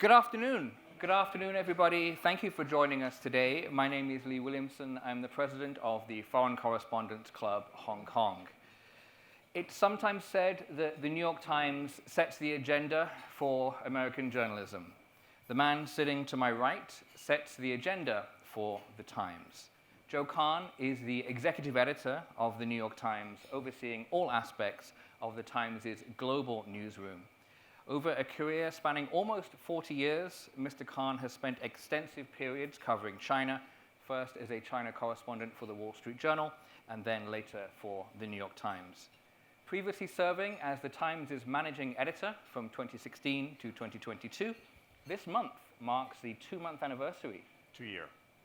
Good afternoon. Good afternoon, everybody. Thank you for joining us today. My name is Lee Williamson. I'm the president of the Foreign Correspondents Club, Hong Kong. It's sometimes said that the New York Times sets the agenda for American journalism. The man sitting to my right sets the agenda for the Times. Joe Kahn is the executive editor of the New York Times, overseeing all aspects of the Times' global newsroom. Over a career spanning almost 40 years, Mr. Kahn has spent extensive periods covering China, first as a China correspondent for the Wall Street Journal, and then later for the New York Times. Previously serving as the Times' managing editor from 2016 to 2022, this month marks the two-month anniversary.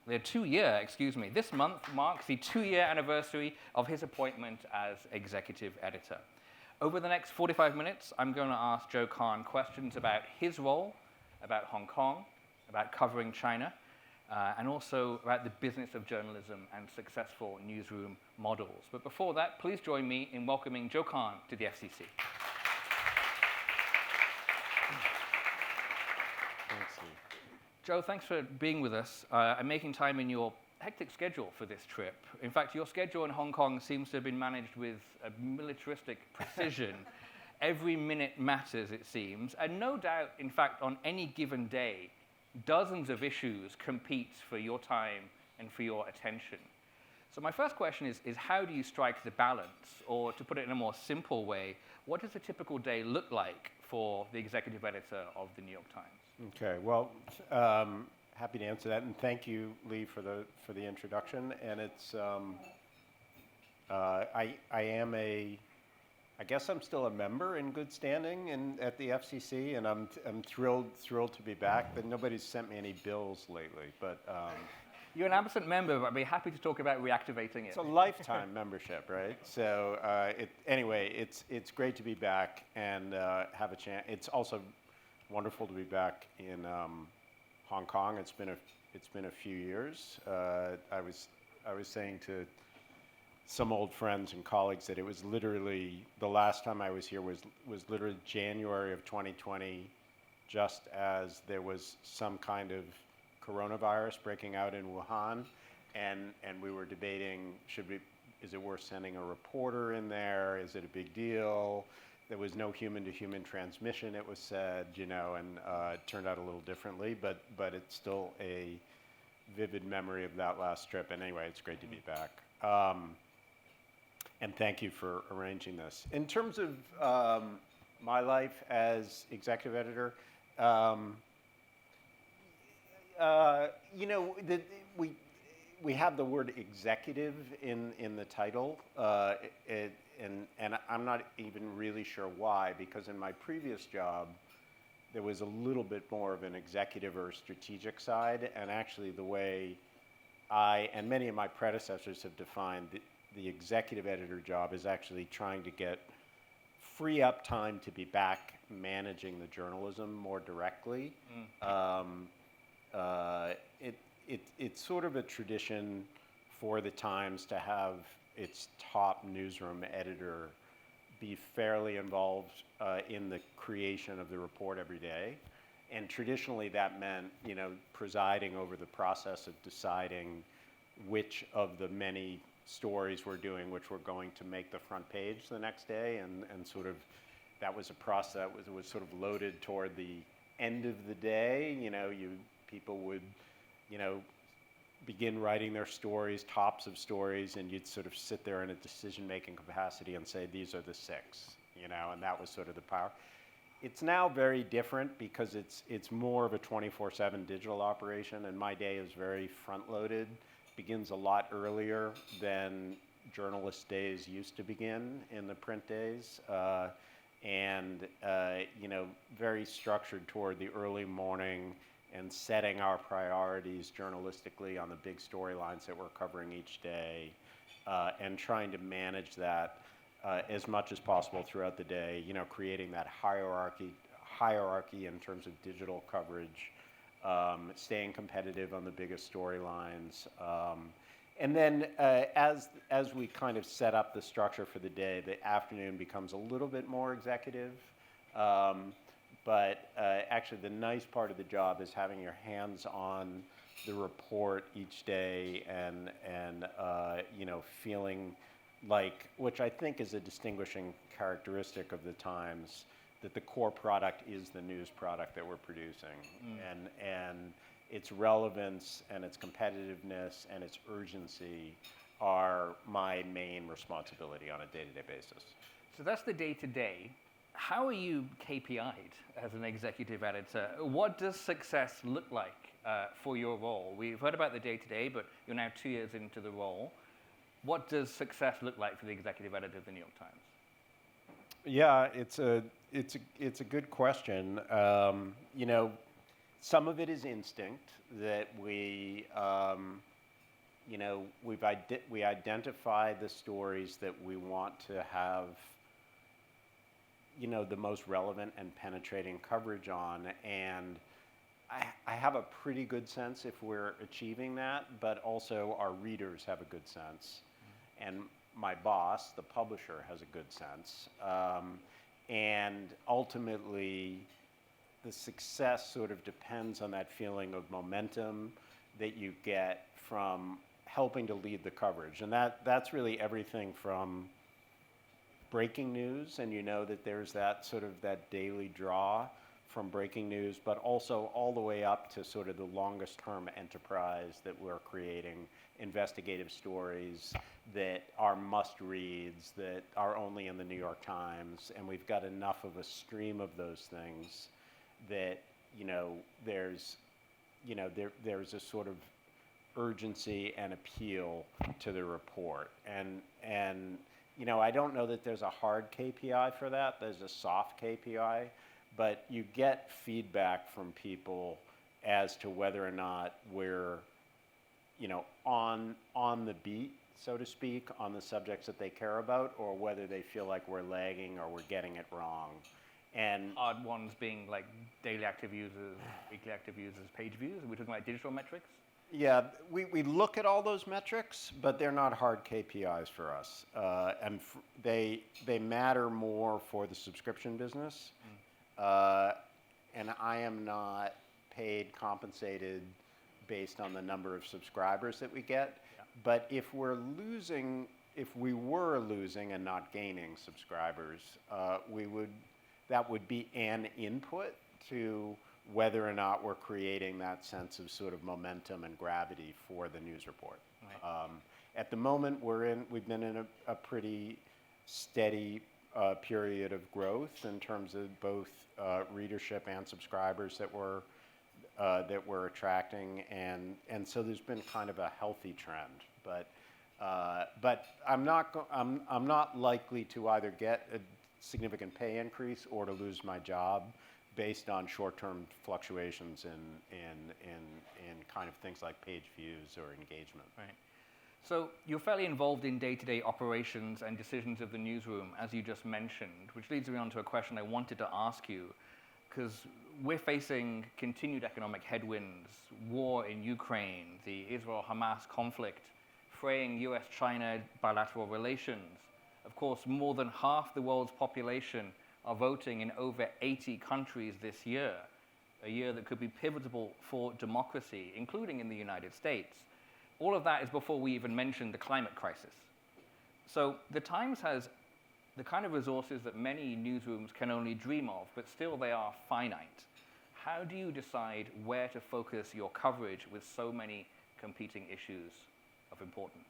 This month marks the two-year anniversary of his appointment as executive editor. Over the next 45 minutes, I'm going to ask Joe Kahn questions about his role, about Hong Kong, about covering China, and also about the business of journalism and successful newsroom models. But before that, please join me in welcoming Joe Kahn to the FCC. Thanks, Lee. Joe, thanks for being with us and making time in your hectic schedule for this trip. In fact, your schedule in Hong Kong seems to have been managed with a militaristic precision. Every minute matters, it seems. And no doubt, in fact, on any given day, dozens of issues compete for your time and for your attention. So my first question is how do you strike the balance? Or to put it in a more simple way, what does a typical day look like for the executive editor of the New York Times? Okay, well, happy to answer that, and thank you, Lee, for the introduction. And it's I guess I'm still a member in good standing at the FCC, and I'm thrilled to be back. But nobody's sent me any bills lately. But you're an absent member, but I'd be happy to talk about reactivating it. It's a lifetime membership, right? So anyway, it's great to be back and have a chance. It's also wonderful to be back in Hong Kong. It's been a few years. I was saying to some old friends and colleagues that it was literally the last time I was here was literally January of 2020, just as there was some kind of coronavirus breaking out in Wuhan, and we were debating is it worth sending a reporter in there? Is it a big deal? There was no human-to-human transmission, it was said, and it turned out a little differently, but it's still a vivid memory of that last trip. And anyway, it's great to be back. And thank you for arranging this. In terms of my life as executive editor, we have the word executive in the title, and I'm not even really sure why, because in my previous job, there was a little bit more of an executive or strategic side, and actually the way I and many of my predecessors have defined the executive editor job is actually trying to free up time to be back managing the journalism more directly. It's sort of a tradition for the Times to have its top newsroom editor be fairly involved in the creation of the report every day. And traditionally that meant, presiding over the process of deciding which of the many stories we're doing, which were going to make the front page the next day. And sort of that was a process that was sort of loaded toward the end of the day. People would, begin writing their stories, tops of stories, and you'd sort of sit there in a decision-making capacity and say, these are the six, and that was sort of the power. It's now very different because it's more of a 24/7 digital operation, and my day is very front-loaded, begins a lot earlier than journalist days used to begin in the print days, and very structured toward the early morning and setting our priorities journalistically on the big storylines that we're covering each day, and trying to manage that as much as possible throughout the day, creating that hierarchy in terms of digital coverage, staying competitive on the biggest storylines. And then as we kind of set up the structure for the day, the afternoon becomes a little bit more executive. but actually the nice part of the job is having your hands on the report each day and feeling like, which I think is a distinguishing characteristic of the Times, that the core product is the news product that we're producing, and its relevance and its competitiveness and its urgency are my main responsibility on a day-to-day basis. So that's the day-to-day. How are you KPI'd as an executive editor? What does success look like for your role? We've heard about the day-to-day, but you're now 2 years into the role. What does success look like for the executive editor of the New York Times? Yeah, it's a good question. Some of it is instinct that we identify the stories that we want to have the most relevant and penetrating coverage on, and I have a pretty good sense if we're achieving that, but also our readers have a good sense, and my boss, the publisher, has a good sense, and ultimately the success sort of depends on that feeling of momentum that you get from helping to lead the coverage, and that's really everything from breaking news, and that there's that sort of that daily draw from breaking news, but also all the way up to sort of the longest term enterprise that we're creating, investigative stories that are must reads, that are only in the New York Times, and we've got enough of a stream of those things that there's a sort of urgency and appeal to the report, and I don't know that there's a hard KPI for that. There's a soft KPI, but you get feedback from people as to whether or not we're, on the beat, so to speak, on the subjects that they care about, or whether they feel like we're lagging or we're getting it wrong. And odd ones being like daily active users, weekly active users, page views. Are we talking about digital metrics? Yeah, we look at all those metrics, but they're not hard KPIs for us, and they matter more for the subscription business. And I am not compensated based on the number of subscribers that we get. Yeah. But if we were losing and not gaining subscribers, that would be an input to whether or not we're creating that sense of sort of momentum and gravity for the news report. Right. At the moment, we've been in a pretty steady period of growth in terms of both readership and subscribers that we're attracting, and so there's been kind of a healthy trend. But I'm not likely to either get a significant pay increase or to lose my job based on short-term fluctuations in kind of things like page views or engagement. Right. So you're fairly involved in day-to-day operations and decisions of the newsroom, as you just mentioned, which leads me on to a question I wanted to ask you, because we're facing continued economic headwinds, war in Ukraine, the Israel-Hamas conflict, fraying US-China bilateral relations. Of course, more than half the world's population are voting in over 80 countries this year, a year that could be pivotal for democracy, including in the United States. All of that is before we even mention the climate crisis. So the Times has the kind of resources that many newsrooms can only dream of, but still they are finite. How do you decide where to focus your coverage with so many competing issues of importance?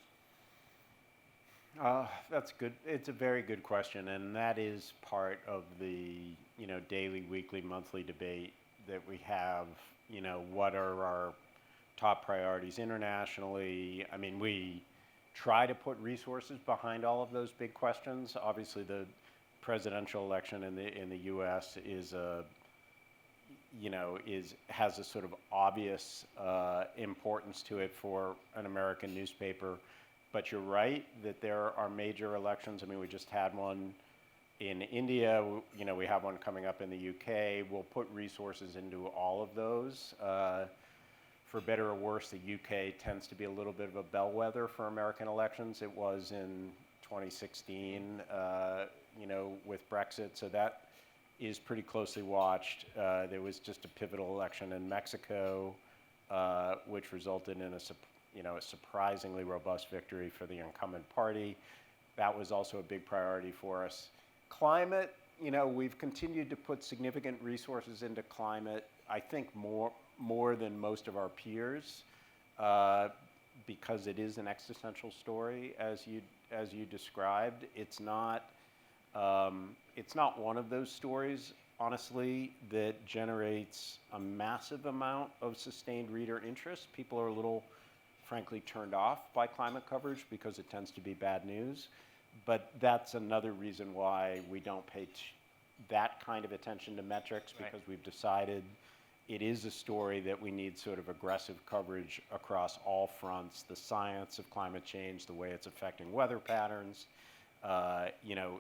That's good. It's a very good question, and that is part of the daily, weekly, monthly debate that we have. What are our top priorities internationally? I mean, we try to put resources behind all of those big questions. Obviously, the presidential election in the U.S. has a sort of obvious importance to it for an American newspaper. But you're right that there are major elections. I mean, we just had one in India. We have one coming up in the UK. We'll put resources into all of those. For better or worse, the UK tends to be a little bit of a bellwether for American elections. It was in 2016, with Brexit. So that is pretty closely watched. There was just a pivotal election in Mexico, which resulted in a surprisingly robust victory for the incumbent party. That was also a big priority for us. Climate, we've continued to put significant resources into climate, I think more than most of our peers, because it is an existential story, as you described. It's not one of those stories, honestly, that generates a massive amount of sustained reader interest. People are a little, frankly, turned off by climate coverage because it tends to be bad news. But that's another reason why we don't pay that kind of attention to metrics, because we've decided it is a story that we need sort of aggressive coverage across all fronts: the science of climate change, the way it's affecting weather patterns,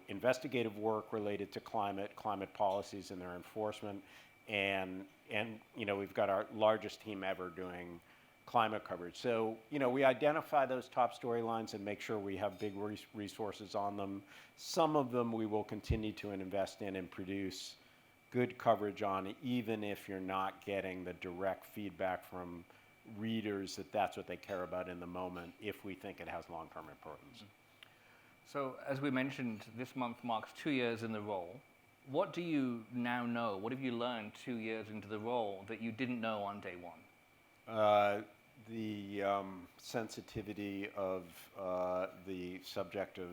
investigative work related to climate policies and their enforcement, and we've got our largest team ever doing climate coverage. So, we identify those top storylines and make sure we have big resources on them. Some of them we will continue to invest in and produce good coverage on, even if you're not getting the direct feedback from readers that that's what they care about in the moment, if we think it has long-term importance. So, as we mentioned, this month marks 2 years in the role. What do you now know? What have you learned 2 years into the role that you didn't know on day one? The sensitivity of the subject of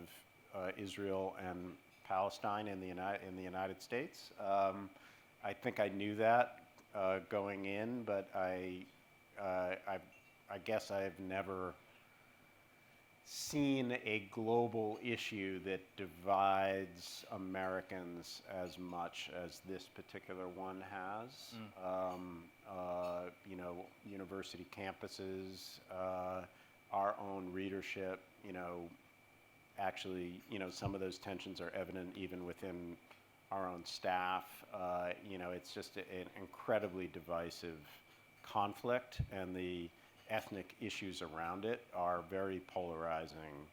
Israel and Palestine in the United States. I think I knew that going in, but I guess I've never seen a global issue that divides Americans as much as this particular one has. University campuses, our own readership, actually, some of those tensions are evident even within our own staff. It's just an incredibly divisive conflict, and the ethnic issues around it are very polarizing,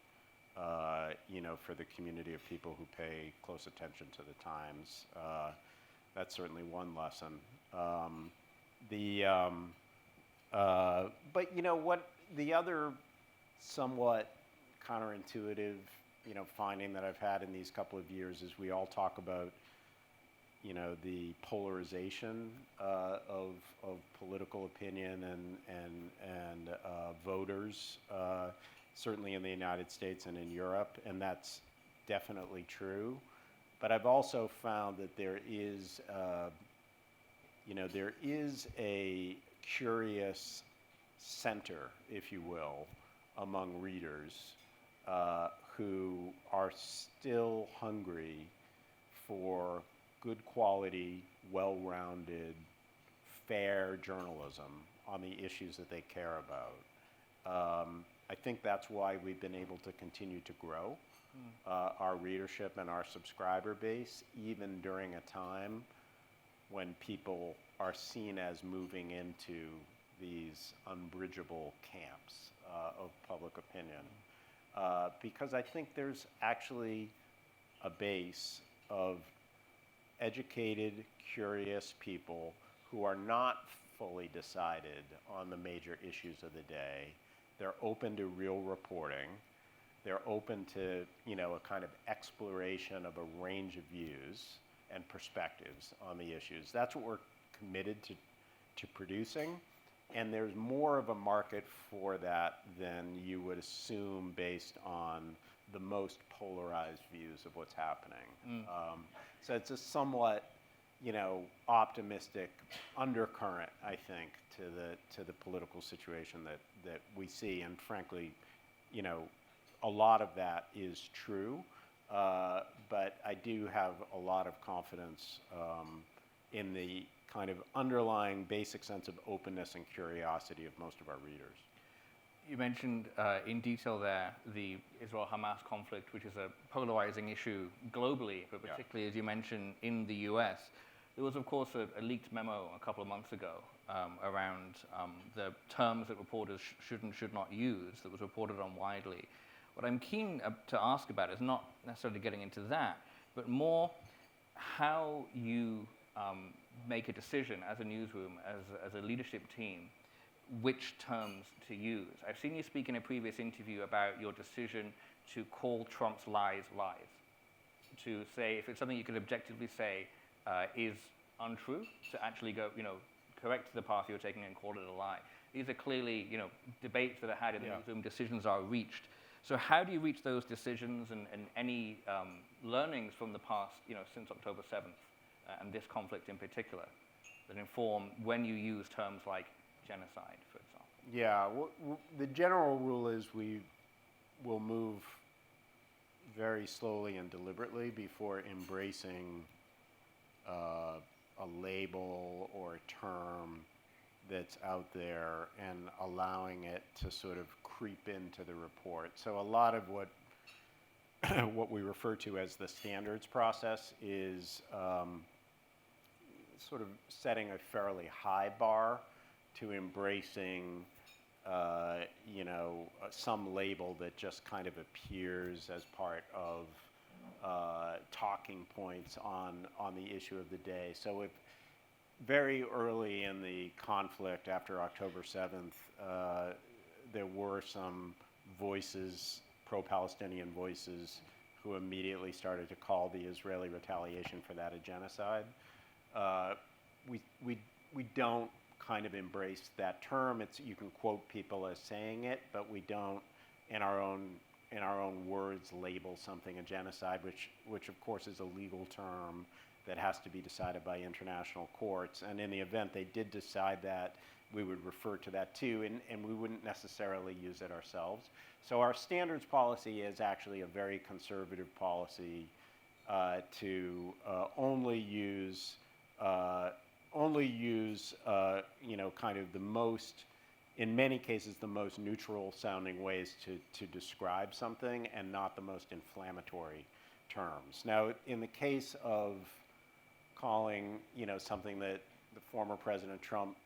for the community of people who pay close attention to the Times. That's certainly one lesson. But what the other somewhat counterintuitive, finding that I've had in these couple of years is we all talk about, the polarization of political opinion and voters, certainly in the United States and in Europe, and that's definitely true. But I've also found that there is a curious center, if you will, among readers who are still hungry for good quality, well-rounded, fair journalism on the issues that they care about. I think that's why we've been able to continue to grow our readership and our subscriber base, even during a time when people are seen as moving into these unbridgeable camps of public opinion. Because I think there's actually a base of educated, curious people who are not fully decided on the major issues of the day. They're open to real reporting. They're open to, a kind of exploration of a range of views and perspectives on the issues. That's what we're committed to producing. And there's more of a market for that than you would assume based on the most polarized views of what's happening. So it's a somewhat, optimistic undercurrent, I think, to the political situation that we see. And frankly, a lot of that is true. But I do have a lot of confidence in the kind of underlying basic sense of openness and curiosity of most of our readers. You mentioned in detail there the Israel-Hamas conflict, which is a polarizing issue globally, but particularly, as you mentioned, in the US. There was, of course, a leaked memo a couple of months ago around the terms that reporters should and should not use that was reported on widely. What I'm keen to ask about is not necessarily getting into that, but more how you make a decision as a newsroom, as a leadership team, which terms to use. I've seen you speak in a previous interview about your decision to call Trump's lies lies, to say if it's something you could objectively say is untrue, to actually go, correct the path you're taking and call it a lie. These are clearly, debates that are had in the newsroom, decisions are reached. So how do you reach those decisions and any learnings from the past, since October 7th and this conflict in particular that inform when you use terms like genocide, for example? Yeah, the general rule is we will move very slowly and deliberately before embracing a label or a term that's out there and allowing it to sort of creep into the report. So a lot of what what we refer to as the standards process is sort of setting a fairly high bar to embracing some label that just kind of appears as part of talking points on the issue of the day. So if very early in the conflict after October 7th, there were some voices, pro-Palestinian voices, who immediately started to call the Israeli retaliation for that a genocide. We don't kind of embrace that term. You can quote people as saying it, but we don't, in our own words, label something a genocide, which of course is a legal term that has to be decided by international courts. And in the event they did decide that, we would refer to that too, and we wouldn't necessarily use it ourselves. So our standards policy is actually a very conservative policy to only use kind of the most, in many cases, the most neutral sounding ways to describe something and not the most inflammatory terms. Now, in the case of calling, something that the former President Trump's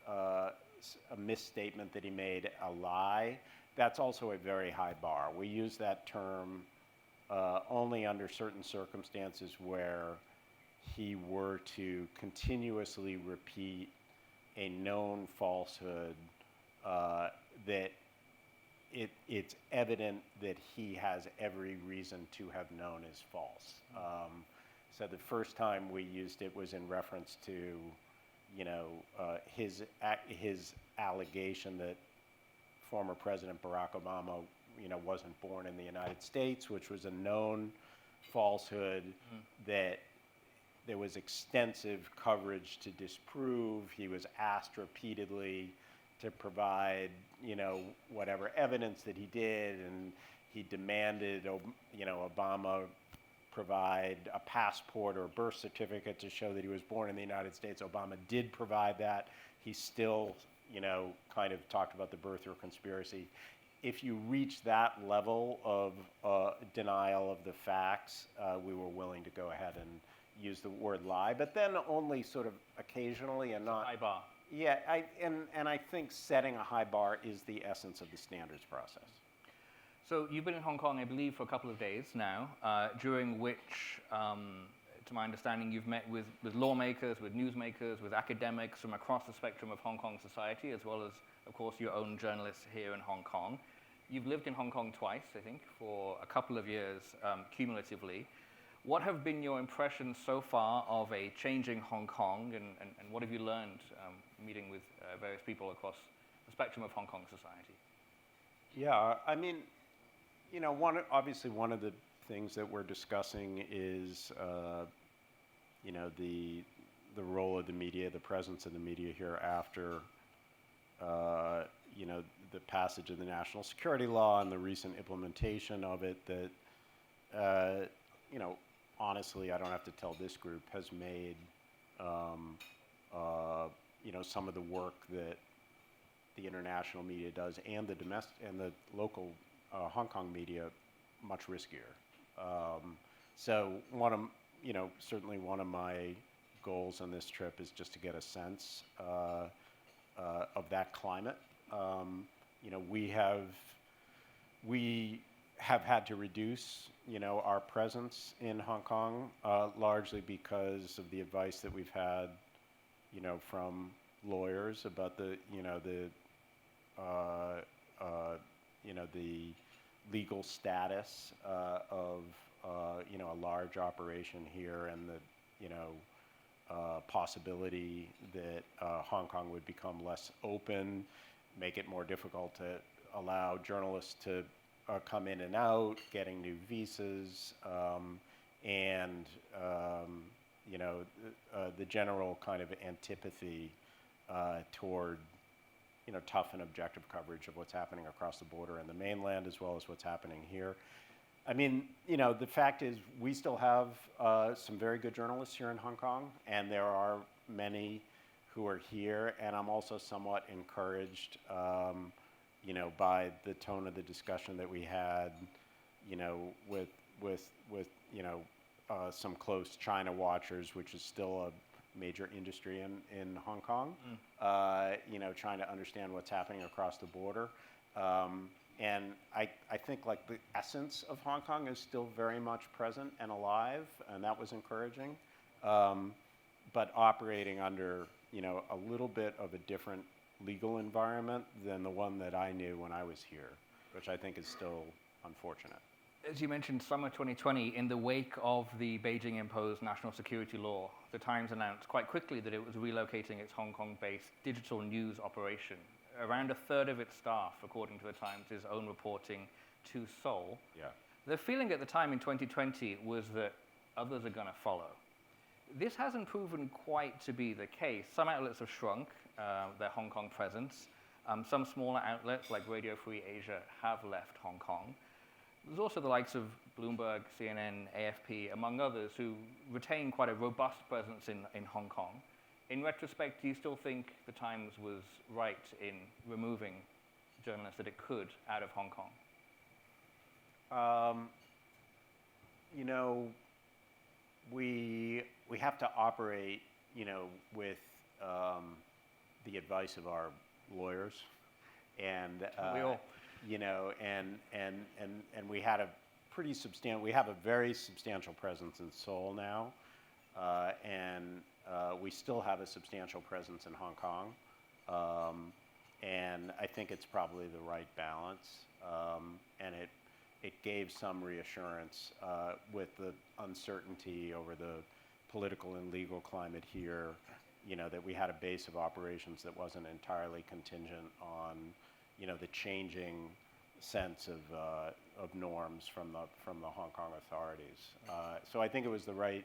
a misstatement that he made a lie, that's also a very high bar. We use that term only under certain circumstances where he were to continuously repeat a known falsehood that it's evident that he has every reason to have known is false. So the first time we used it was in reference to, his allegation that former President Barack Obama, wasn't born in the United States, which was a known falsehood that there was extensive coverage to disprove. He was asked repeatedly to provide, whatever evidence that he did, and he demanded, Obama provide a passport or a birth certificate to show that he was born in the United States. Obama did provide that. He still, kind of talked about the birther conspiracy. If you reach that level of denial of the facts, we were willing to go ahead and use the word lie, but then only sort of occasionally and not. High bar. Yeah, and I think setting a high bar is the essence of the standards process. So you've been in Hong Kong, I believe, for a couple of days now, during which, to my understanding, you've met with lawmakers, with newsmakers, with academics from across the spectrum of Hong Kong society, as well as, of course, your own journalists here in Hong Kong. You've lived in Hong Kong twice, I think, for a couple of years cumulatively. What have been your impressions so far of a changing Hong Kong, and what have you learned meeting with various people across the spectrum of Hong Kong society? Yeah, I mean, obviously one of the things that we're discussing is, the role of the media, the presence of the media here after, the passage of the National Security Law and the recent implementation of it that, honestly, I don't have to tell this group, has made, some of the work that the international media does and the domestic and the local Hong Kong media much riskier. So certainly one of my goals on this trip is just to get a sense of that climate. We have had to reduce, our presence in Hong Kong, largely because of the advice that we've had, from lawyers about the legal status of a large operation here, and the possibility that Hong Kong would become less open, make it more difficult to allow journalists to come in and out, getting new visas, and the general kind of antipathy toward tough and objective coverage of what's happening across the border in the mainland, as well as what's happening here. I mean, the fact is we still have some very good journalists here in Hong Kong, and there are many who are here, and I'm also somewhat encouraged by the tone of the discussion that we had, with some close China watchers, which is still a major industry in Hong Kong, trying to understand what's happening across the border. And I think like the essence of Hong Kong is still very much present and alive, and that was encouraging. But operating under, a little bit of a different legal environment than the one that I knew when I was here, which I think is still unfortunate. As you mentioned, summer 2020, in the wake of the Beijing-imposed national security law, the Times announced quite quickly that it was relocating its Hong Kong-based digital news operation. Around a third of its staff, according to the Times' own reporting, to Seoul. Yeah. The feeling at the time in 2020 was that others are going to follow. This hasn't proven quite to be the case. Some outlets have shrunk their Hong Kong presence. Some smaller outlets like Radio Free Asia have left Hong Kong. There's also the likes of Bloomberg, CNN, AFP, among others, who retain quite a robust presence in Hong Kong. In retrospect, do you still think the Times was right in removing journalists that it could out of Hong Kong? We have to operate, with the advice of our lawyers, and we all. And we had we have a very substantial presence in Seoul now, and we still have a substantial presence in Hong Kong, and I think it's probably the right balance, and it gave some reassurance with the uncertainty over the political and legal climate here, that we had a base of operations that wasn't entirely contingent on, the changing sense of norms from the Hong Kong authorities. So I think it was the right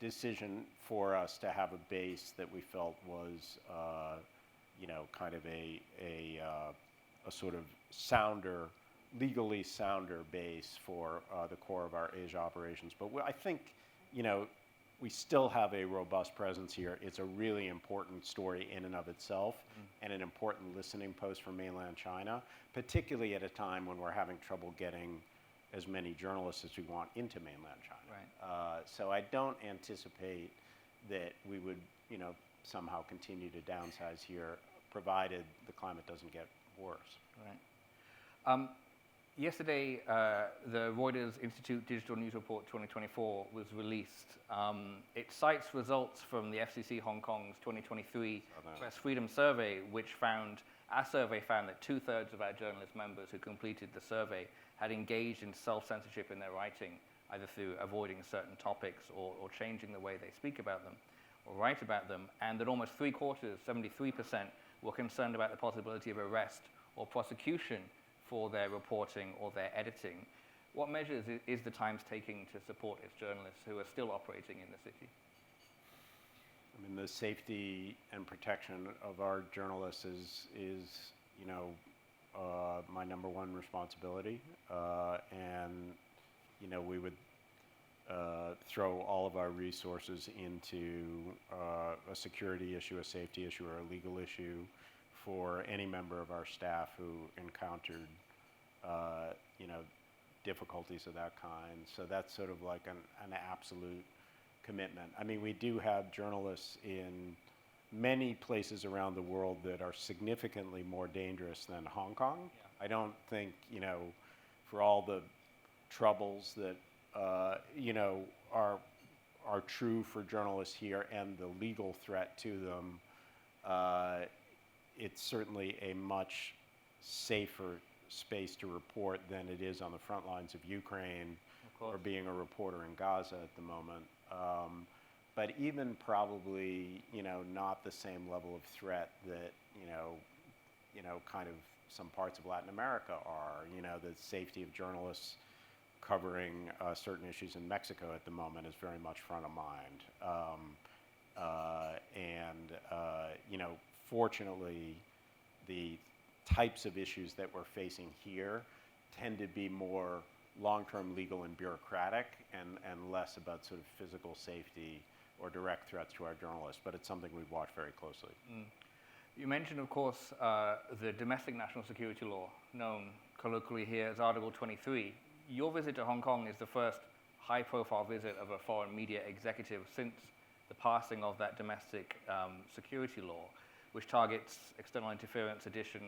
decision for us to have a base that we felt was, kind of a sort of legally sounder base for the core of our Asia operations. But I think, we still have a robust presence here. It's a really important story in and of itself, and an important listening post for mainland China, particularly at a time when we're having trouble getting as many journalists as we want into mainland China. Right. So I don't anticipate that we would, somehow continue to downsize here, provided the climate doesn't get worse. Right. Yesterday, the Reuters Institute Digital News Report 2024 was released. It cites results from the FCC Hong Kong's 2023 Press Freedom Survey, which our survey found that 2/3 of our journalist members who completed the survey had engaged in self-censorship in their writing, either through avoiding certain topics or changing the way they speak about them or write about them, and that almost 3/4, 73%, were concerned about the possibility of arrest or prosecution for their reporting or their editing. What measures is the Times taking to support its journalists who are still operating in the city? I mean, the safety and protection of our journalists is my number one responsibility, and we would throw all of our resources into a security issue, a safety issue, or a legal issue for any member of our staff who encountered, difficulties of that kind. So that's sort of like an absolute commitment. I mean, we do have journalists in many places around the world that are significantly more dangerous than Hong Kong. Yeah. I don't think, for all the troubles that are true for journalists here and the legal threat to them, it's certainly a much safer space to report than it is on the front lines of Ukraine or being a reporter in Gaza at the moment. But even probably, not the same level of threat that, kind of some parts of Latin America are. The safety of journalists covering certain issues in Mexico at the moment is very much front of mind. Fortunately, the types of issues that we're facing here tend to be more long-term legal and bureaucratic and less about sort of physical safety or direct threats to our journalists, but it's something we watch very closely. You mentioned, of course, the domestic national security law, known colloquially here as Article 23. Your visit to Hong Kong is the first high-profile visit of a foreign media executive since the passing of that domestic security law, which targets external interference, sedition,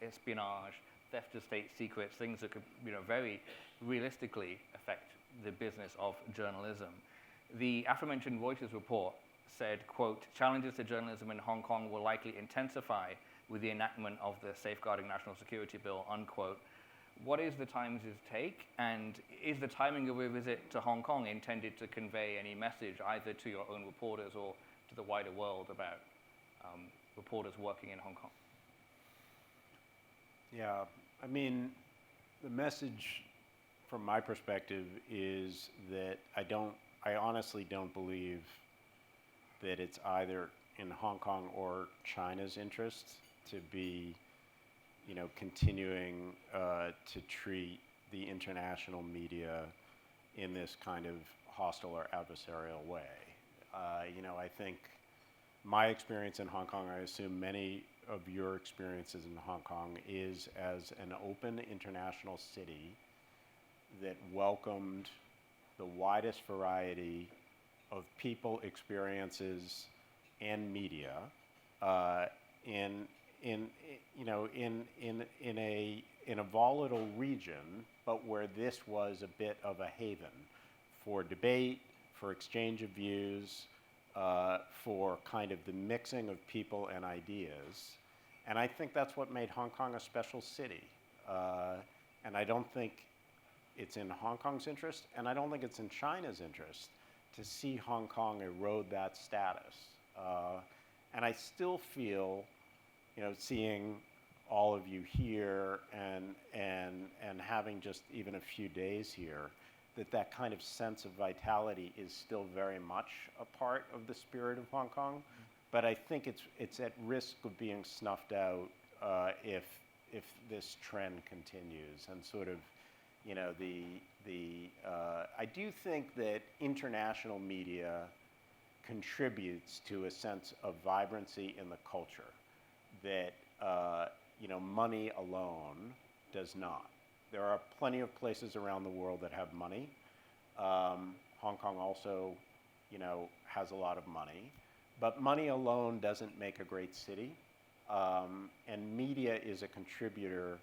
espionage, theft of state secrets, things that could, very realistically affect the business of journalism. The aforementioned Reuters report said, quote, challenges to journalism in Hong Kong will likely intensify with the enactment of the Safeguarding National Security Bill, unquote. What is the Times' take, and is the timing of your visit to Hong Kong intended to convey any message either to your own reporters or to the wider world about reporters working in Hong Kong? Yeah, I mean, the message from my perspective is that I honestly don't believe that it's either in Hong Kong or China's interest to be, continuing to treat the international media in this kind of hostile or adversarial way. I think my experience in Hong Kong, I assume many of your experiences in Hong Kong, is as an open international city that welcomed the widest variety of people, experiences, and media in a volatile region, but where this was a bit of a haven for debate, for exchange of views, for kind of the mixing of people and ideas. And I think that's what made Hong Kong a special city. And I don't think it's in Hong Kong's interest, and I don't think it's in China's interest to see Hong Kong erode that status. And I still feel, seeing all of you here and having just even a few days here, that kind of sense of vitality is still very much a part of the spirit of Hong Kong. But I think it's at risk of being snuffed out if this trend continues. And sort of, I do think that international media contributes to a sense of vibrancy in the culture that money alone does not. There are plenty of places around the world that have money. Hong Kong also, has a lot of money. But money alone doesn't make a great city. And media is a contributor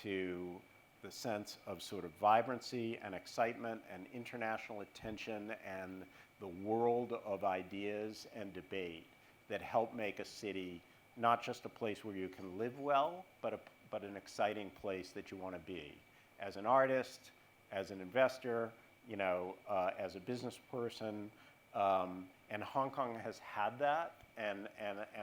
to the sense of sort of vibrancy and excitement and international attention and the world of ideas and debate that help make a city not just a place where you can live well, but an exciting place that you want to be. As an artist, as an investor, as a business person, and Hong Kong has had that, and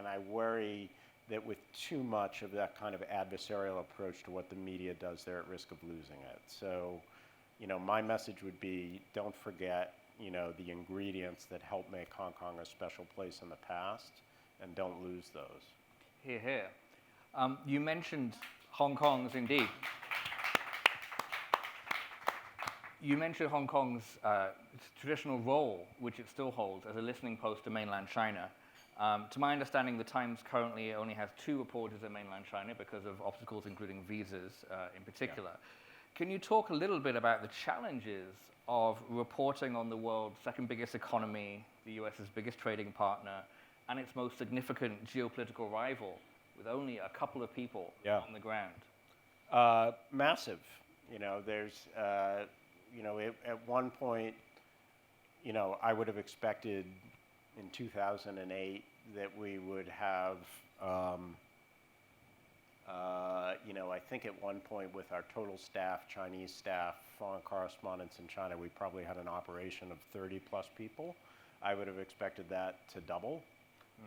I worry that with too much of that kind of adversarial approach to what the media does, they're at risk of losing it. So, my message would be, don't forget, the ingredients that help make Hong Kong a special place in the past, and don't lose those. Hear, hear. You mentioned Hong Kong's, indeed. You mentioned Hong Kong's traditional role, which it still holds as a listening post to mainland China. To my understanding, the Times currently only has 2 reporters in mainland China because of obstacles, including visas in particular. Yeah. Can you talk a little bit about the challenges of reporting on the world's second biggest economy, the US's biggest trading partner, and its most significant geopolitical rival, with only a couple of people on the ground? Massive. There's, at one point, I would have expected in 2008 that we would have, I think at one point with our total staff, Chinese staff, foreign correspondents in China, we probably had an operation of 30 plus people. I would have expected that to double,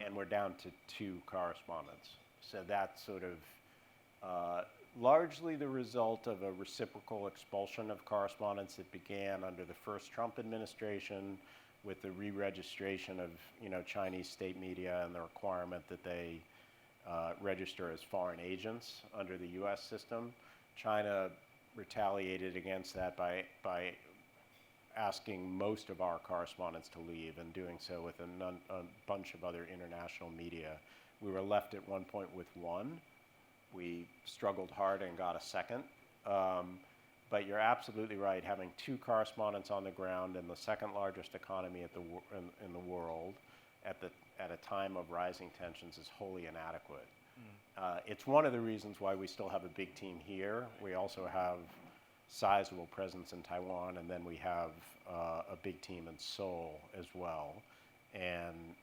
and we're down to 2 correspondents. So that's sort of largely the result of a reciprocal expulsion of correspondents that began under the first Trump administration with the re-registration of Chinese state media and the requirement that they register as foreign agents under the U.S. system. China retaliated against that by asking most of our correspondents to leave and doing so with a bunch of other international media. We were left at one point with 1. We struggled hard and got a second. But you're absolutely right. Having 2 correspondents on the ground in the second largest economy in the world at a time of rising tensions is wholly inadequate. It's one of the reasons why we still have a big team here. We also have sizable presence in Taiwan, and then we have a big team in Seoul as well. And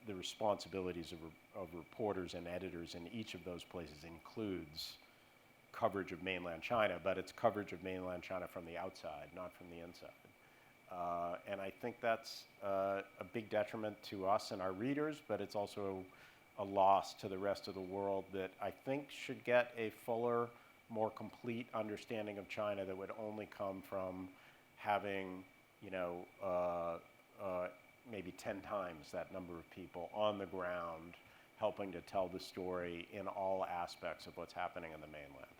the responsibilities of reporters and editors in each of those places includes coverage of mainland China, but it's coverage of mainland China from the outside, not from the inside. And I think that's a big detriment to us and our readers, but it's also a loss to the rest of the world that I think should get a fuller, more complete understanding of China that would only come from having, maybe 10 times that number of people on the ground helping to tell the story in all aspects of what's happening in the mainland.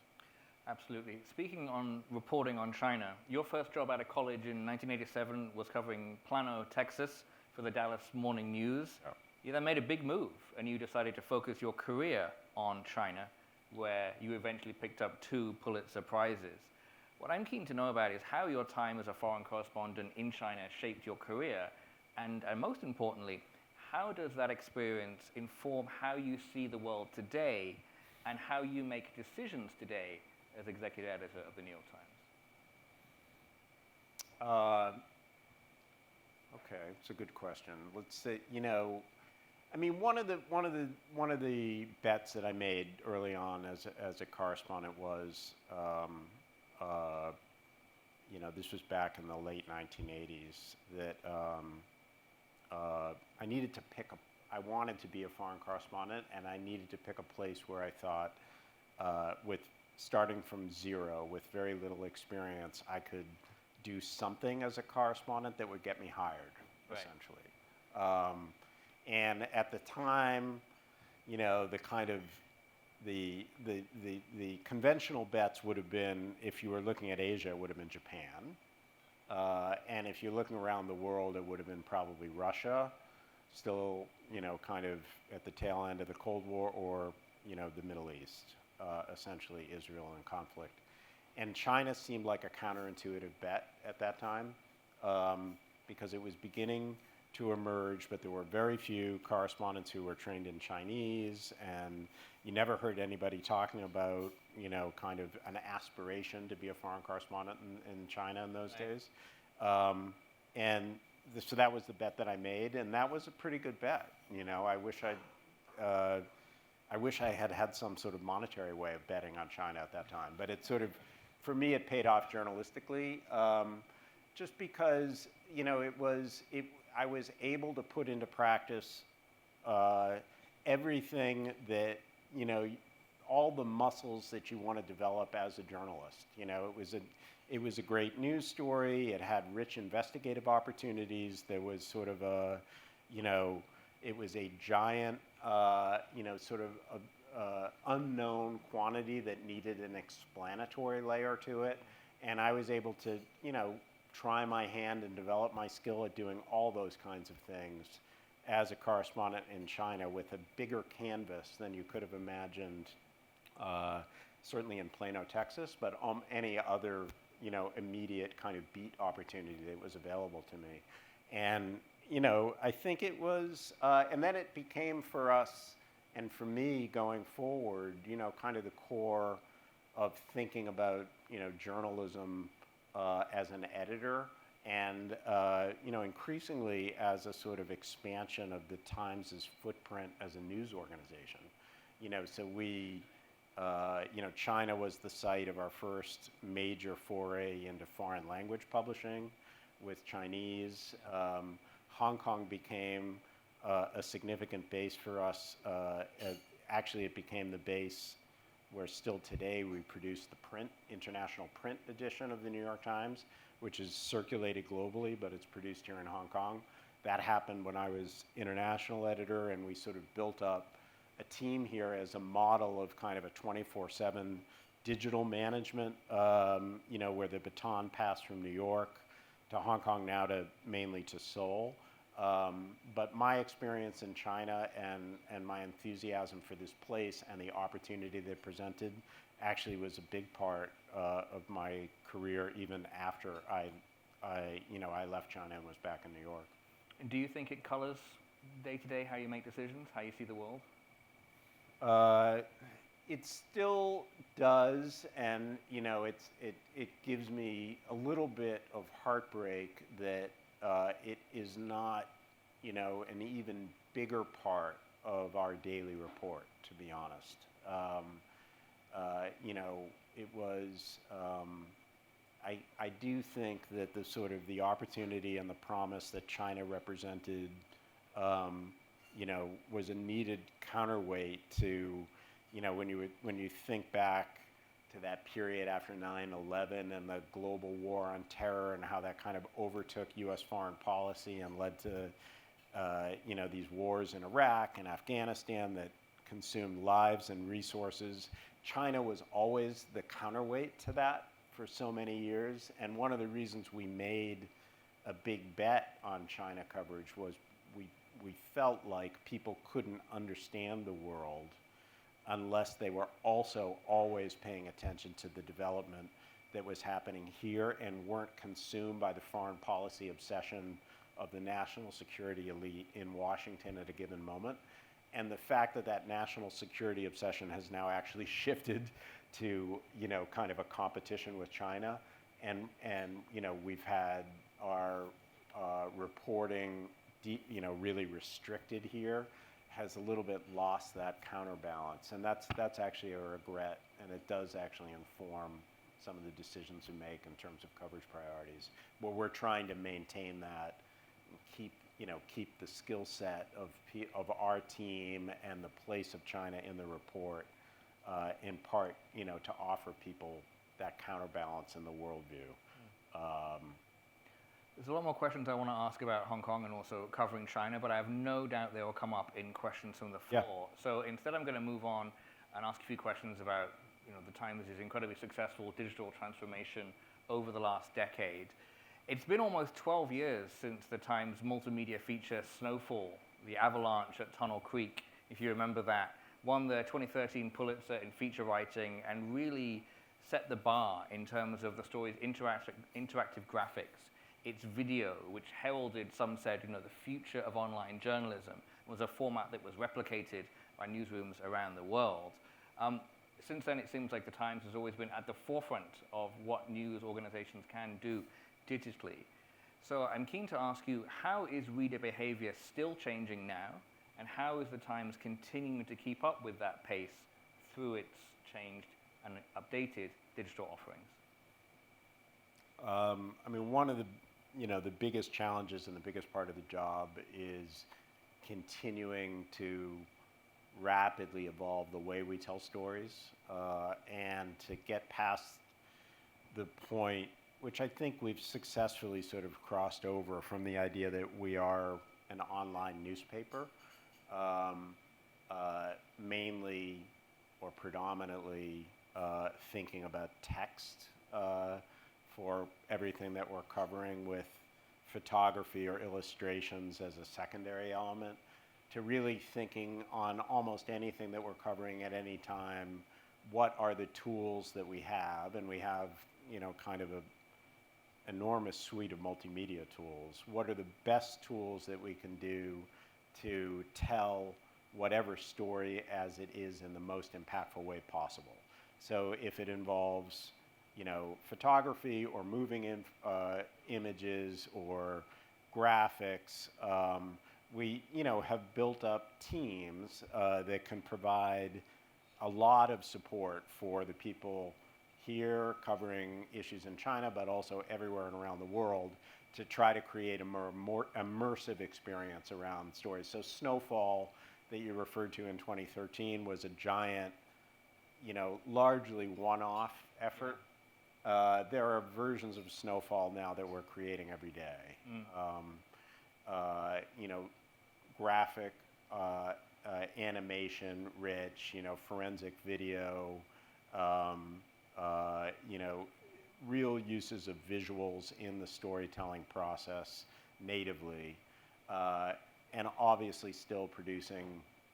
Absolutely. Speaking on reporting on China, your first job out of college in 1987 was covering Plano, Texas for the Dallas Morning News. Oh. You then made a big move and you decided to focus your career on China, where you eventually picked up 2 Pulitzer Prizes. What I'm keen to know about is how your time as a foreign correspondent in China shaped your career, and most importantly, how does that experience inform how you see the world today and how you make decisions today as executive editor of the New York Times? Okay, it's a good question. Let's say, one of the bets that I made early on as a correspondent was, this was back in the late 1980s, that I wanted to be a foreign correspondent, and I needed to pick a place where I thought, with starting from zero, with very little experience, I could do something as a correspondent that would get me hired, right, essentially. And at the time, the kind of the conventional bets would have been, if you were looking at Asia, it would have been Japan. And if you're looking around the world, it would have been probably Russia, still, kind of at the tail end of the Cold War, or, the Middle East, essentially Israel in conflict. And China seemed like a counterintuitive bet at that time, because it was beginning to emerge, but there were very few correspondents who were trained in Chinese, and you never heard anybody talking about, kind of an aspiration to be a foreign correspondent in China in those right, days. So that was the bet that I made, and that was a pretty good bet. I wish I had some sort of monetary way of betting on China at that time, but it sort of, for me, it paid off journalistically, just because, I was able to put into practice everything that, all the muscles that you want to develop as a journalist. It was a great news story. It had rich investigative opportunities. There was sort of it was a giant, sort of unknown quantity that needed an explanatory layer to it. And I was able to, try my hand and develop my skill at doing all those kinds of things as a correspondent in China with a bigger canvas than you could have imagined, certainly in Plano, Texas, but any other, immediate kind of beat opportunity that was available to me. And, I think it was, and then it became for us and for me going forward, kind of the core of thinking about, journalism as an editor and, increasingly as a sort of expansion of the Times' footprint as a news organization. So we, China was the site of our first major foray into foreign language publishing with Chinese. Hong Kong became a significant base for us. Actually, it became the base where still today we produce the international print edition of the New York Times, which is circulated globally, but it's produced here in Hong Kong. That happened when I was international editor, and we sort of built up a team here as a model of kind of a 24/7 digital management, where the baton passed from New York to Hong Kong, now mainly to Seoul. But my experience in China and my enthusiasm for this place and the opportunity that it presented actually was a big part of my career, even after I left China and was back in New York. And do you think it colors day to day how you make decisions, how you see the world? It still does, and it gives me a little bit of heartbreak that it is not, an even bigger part of our daily report, to be honest. It was, I do think that the sort of the opportunity and the promise that China represented, was a needed counterweight to, when you think back to that period after 9/11 and the global war on terror and how that kind of overtook U.S. foreign policy and led to, these wars in Iraq and Afghanistan that consumed lives and resources. China was always the counterweight to that for so many years, and one of the reasons we made a big bet on China coverage was we felt like people couldn't understand the world unless they were also always paying attention to the development that was happening here and weren't consumed by the foreign policy obsession of the national security elite in Washington at a given moment. And the fact that that national security obsession has now actually shifted to, kind of a competition with China. And we've had our reporting, really restricted here, has a little bit lost that counterbalance. And that's actually a regret, and it does actually inform some of the decisions we make in terms of coverage priorities. But we're trying to maintain that, and keep the skill set of our team and the place of China in the report, in part, to offer people that counterbalance in the worldview. There's a lot more questions I want to ask about Hong Kong and also covering China, but I have no doubt they will come up in questions from the floor. Yeah. So instead, I'm going to move on and ask a few questions about, the Times' incredibly successful digital transformation over the last decade. It's been almost 12 years since the Times multimedia feature Snowfall, the avalanche at Tunnel Creek, if you remember that, won the 2013 Pulitzer in feature writing and really set the bar in terms of the story's interactive graphics. Its video, which heralded, some said, the future of online journalism, was a format that was replicated by newsrooms around the world. Since then, it seems like the Times has always been at the forefront of what news organizations can do digitally. So I'm keen to ask you, how is reader behavior still changing now, and how is the Times continuing to keep up with that pace through its changed and updated digital offerings? One of the biggest challenges and the biggest part of the job is continuing to rapidly evolve the way we tell stories, and to get past the point, which I think we've successfully sort of crossed over, from the idea that we are an online newspaper, mainly or predominantly thinking about text for everything that we're covering, with photography or illustrations as a secondary element, to really thinking on almost anything that we're covering at any time, what are the tools that we have? And we have, kind of an enormous suite of multimedia tools. What are the best tools that we can do to tell whatever story as it is in the most impactful way possible? So if it involves, photography or moving images or graphics, we, have built up teams that can provide a lot of support for the people here covering issues in China, but also everywhere and around the world to try to create a more immersive experience around stories. So Snowfall that you referred to in 2013 was a giant, largely one-off effort. There are versions of Snowfall now that we're creating every day. Graphic, animation rich, forensic video, real uses of visuals in the storytelling process natively, and obviously still producing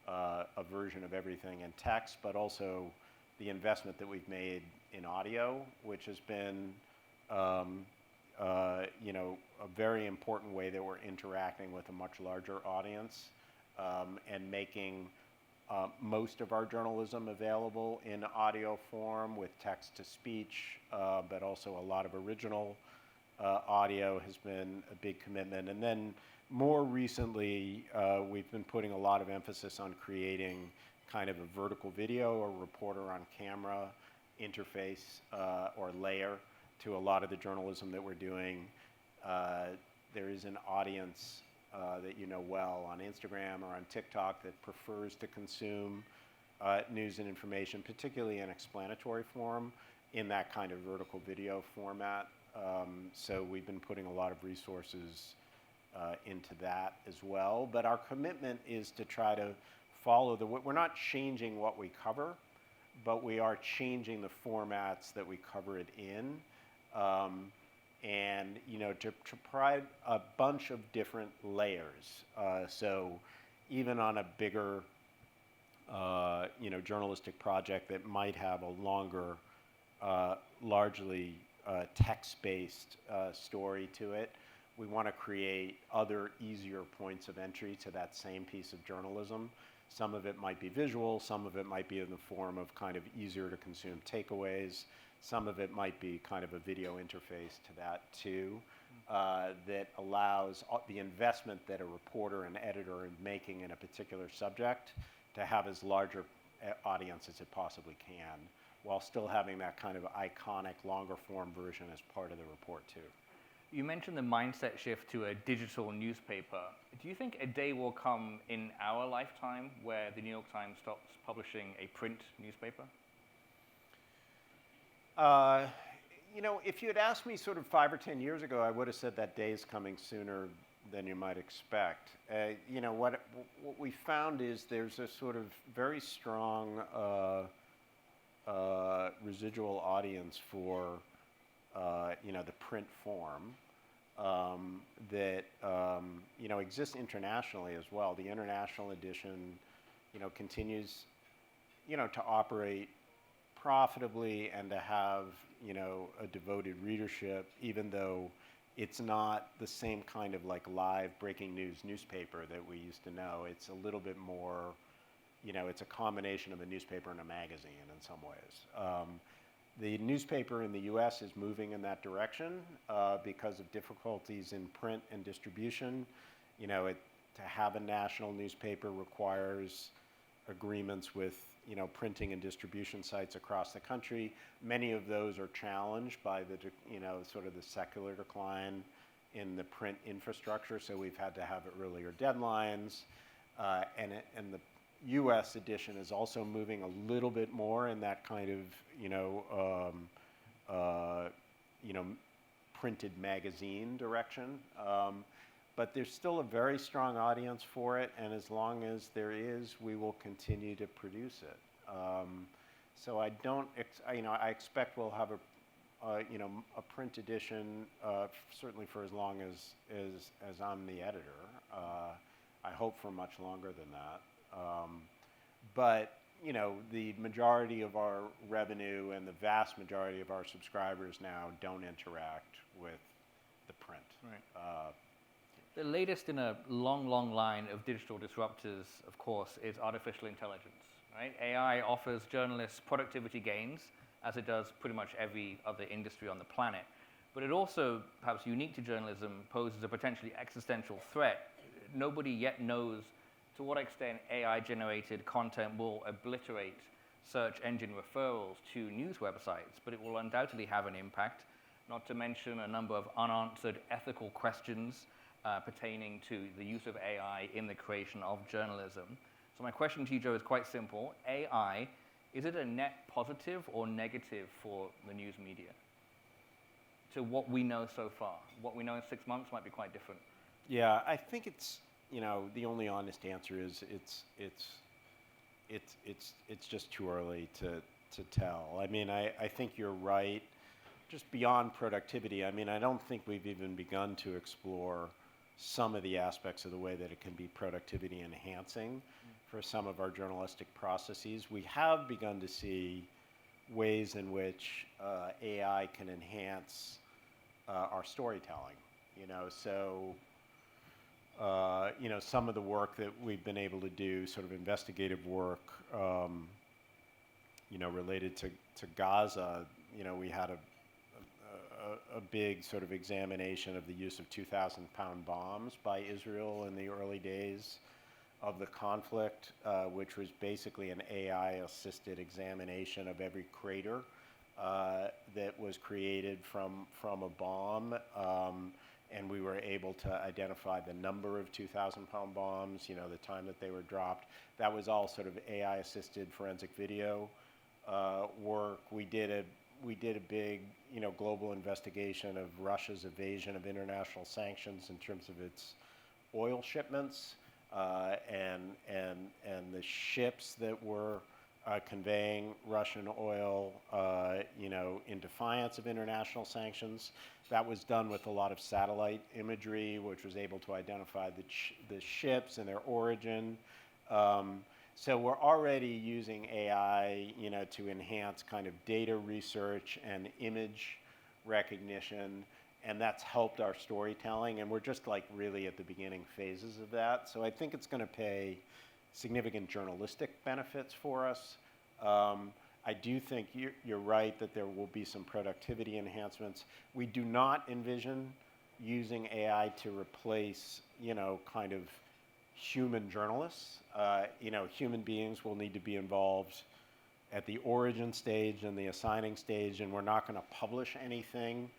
a version of everything in text, but also the investment that we've made in audio, which has been a very important way that we're interacting with a much larger audience, and making most of our journalism available in audio form with text-to-speech, but also a lot of original audio has been a big commitment. And then more recently, we've been putting a lot of emphasis on creating kind of a vertical video or reporter on camera interface or layer to a lot of the journalism that we're doing. There is an audience that you know well on Instagram or on TikTok that prefers to consume news and information, particularly in explanatory form, in that kind of vertical video format. So we've been putting a lot of resources into that as well. But our commitment is to try to follow we're not changing what we cover, but we are changing the formats that we cover it in. And to provide a bunch of different layers. So even on a bigger, journalistic project that might have a longer, largely text-based story to it, we want to create other easier points of entry to that same piece of journalism. Some of it might be visual, some of it might be in the form of kind of easier to consume takeaways. Some of it might be kind of a video interface to that too, that allows the investment that a reporter and editor is making in a particular subject to have as larger audience as it possibly can, while still having that kind of iconic longer form version as part of the report too. You mentioned the mindset shift to a digital newspaper. Do you think a day will come in our lifetime where the New York Times stops publishing a print newspaper? If you had asked me sort of 5 or 10 years ago, I would have said that day is coming sooner than you might expect. What we found is there's a sort of very strong residual audience for, the print form that, exists internationally as well. The international edition, continues, to operate profitably and to have, a devoted readership, even though it's not the same kind of like live breaking news newspaper that we used to know. It's a little bit more, it's a combination of a newspaper and a magazine in some ways. The newspaper in the US is moving in that direction because of difficulties in print and distribution. To have a national newspaper requires agreements with printing and distribution sites across the country. Many of those are challenged by the sort of the secular decline in the print infrastructure. So we've had to have earlier deadlines, and the U.S. edition is also moving a little bit more in that kind of printed magazine direction. But there's still a very strong audience for it, and as long as there is, we will continue to produce it. So I don't, I expect we'll have a print edition certainly for as long as I'm the editor. I hope for much longer than that. But the majority of our revenue and the vast majority of our subscribers now don't interact with the print. Right. The latest in a long, long line of digital disruptors, of course, is artificial intelligence. right? AI offers journalists productivity gains, as it does pretty much every other industry on the planet. But it also, perhaps unique to journalism, poses a potentially existential threat. Nobody yet knows to what extent AI-generated content will obliterate search engine referrals to news websites, but it will undoubtedly have an impact, not to mention a number of unanswered ethical questions pertaining to the use of AI in the creation of journalism. So my question to you, Joe, is quite simple. AI, is it a net positive or negative for the news media? To what we know so far. What we know in 6 months might be quite different. Yeah, I think it's, the only honest answer is it's just too early to tell. I mean, I think you're right. Just beyond productivity, I mean, I don't think we've even begun to explore some of the aspects of the way that it can be productivity enhancing for some of our journalistic processes. We have begun to see ways in which AI can enhance our storytelling. Some of the work that we've been able to do, sort of investigative work, related to Gaza. We had a big sort of examination of the use of 2,000-pound bombs by Israel in the early days of the conflict, which was basically an AI-assisted examination of every crater that was created from a bomb. And we were able to identify the number of 2,000-pound bombs, the time that they were dropped. That was all sort of AI-assisted forensic video work. We did a big, global investigation of Russia's evasion of international sanctions in terms of its oil shipments and the ships that were conveying Russian oil, in defiance of international sanctions. That was done with a lot of satellite imagery, which was able to identify the ships and their origin. So we're already using AI, to enhance kind of data research and image recognition, and that's helped our storytelling. And we're just like really at the beginning phases of that. So I think it's going to pay significant journalistic benefits for us. I do think you're right that there will be some productivity enhancements. We do not envision using AI to replace, kind of human journalists. Human beings will need to be involved at the origin stage and the assigning stage, and we're not going to publish anything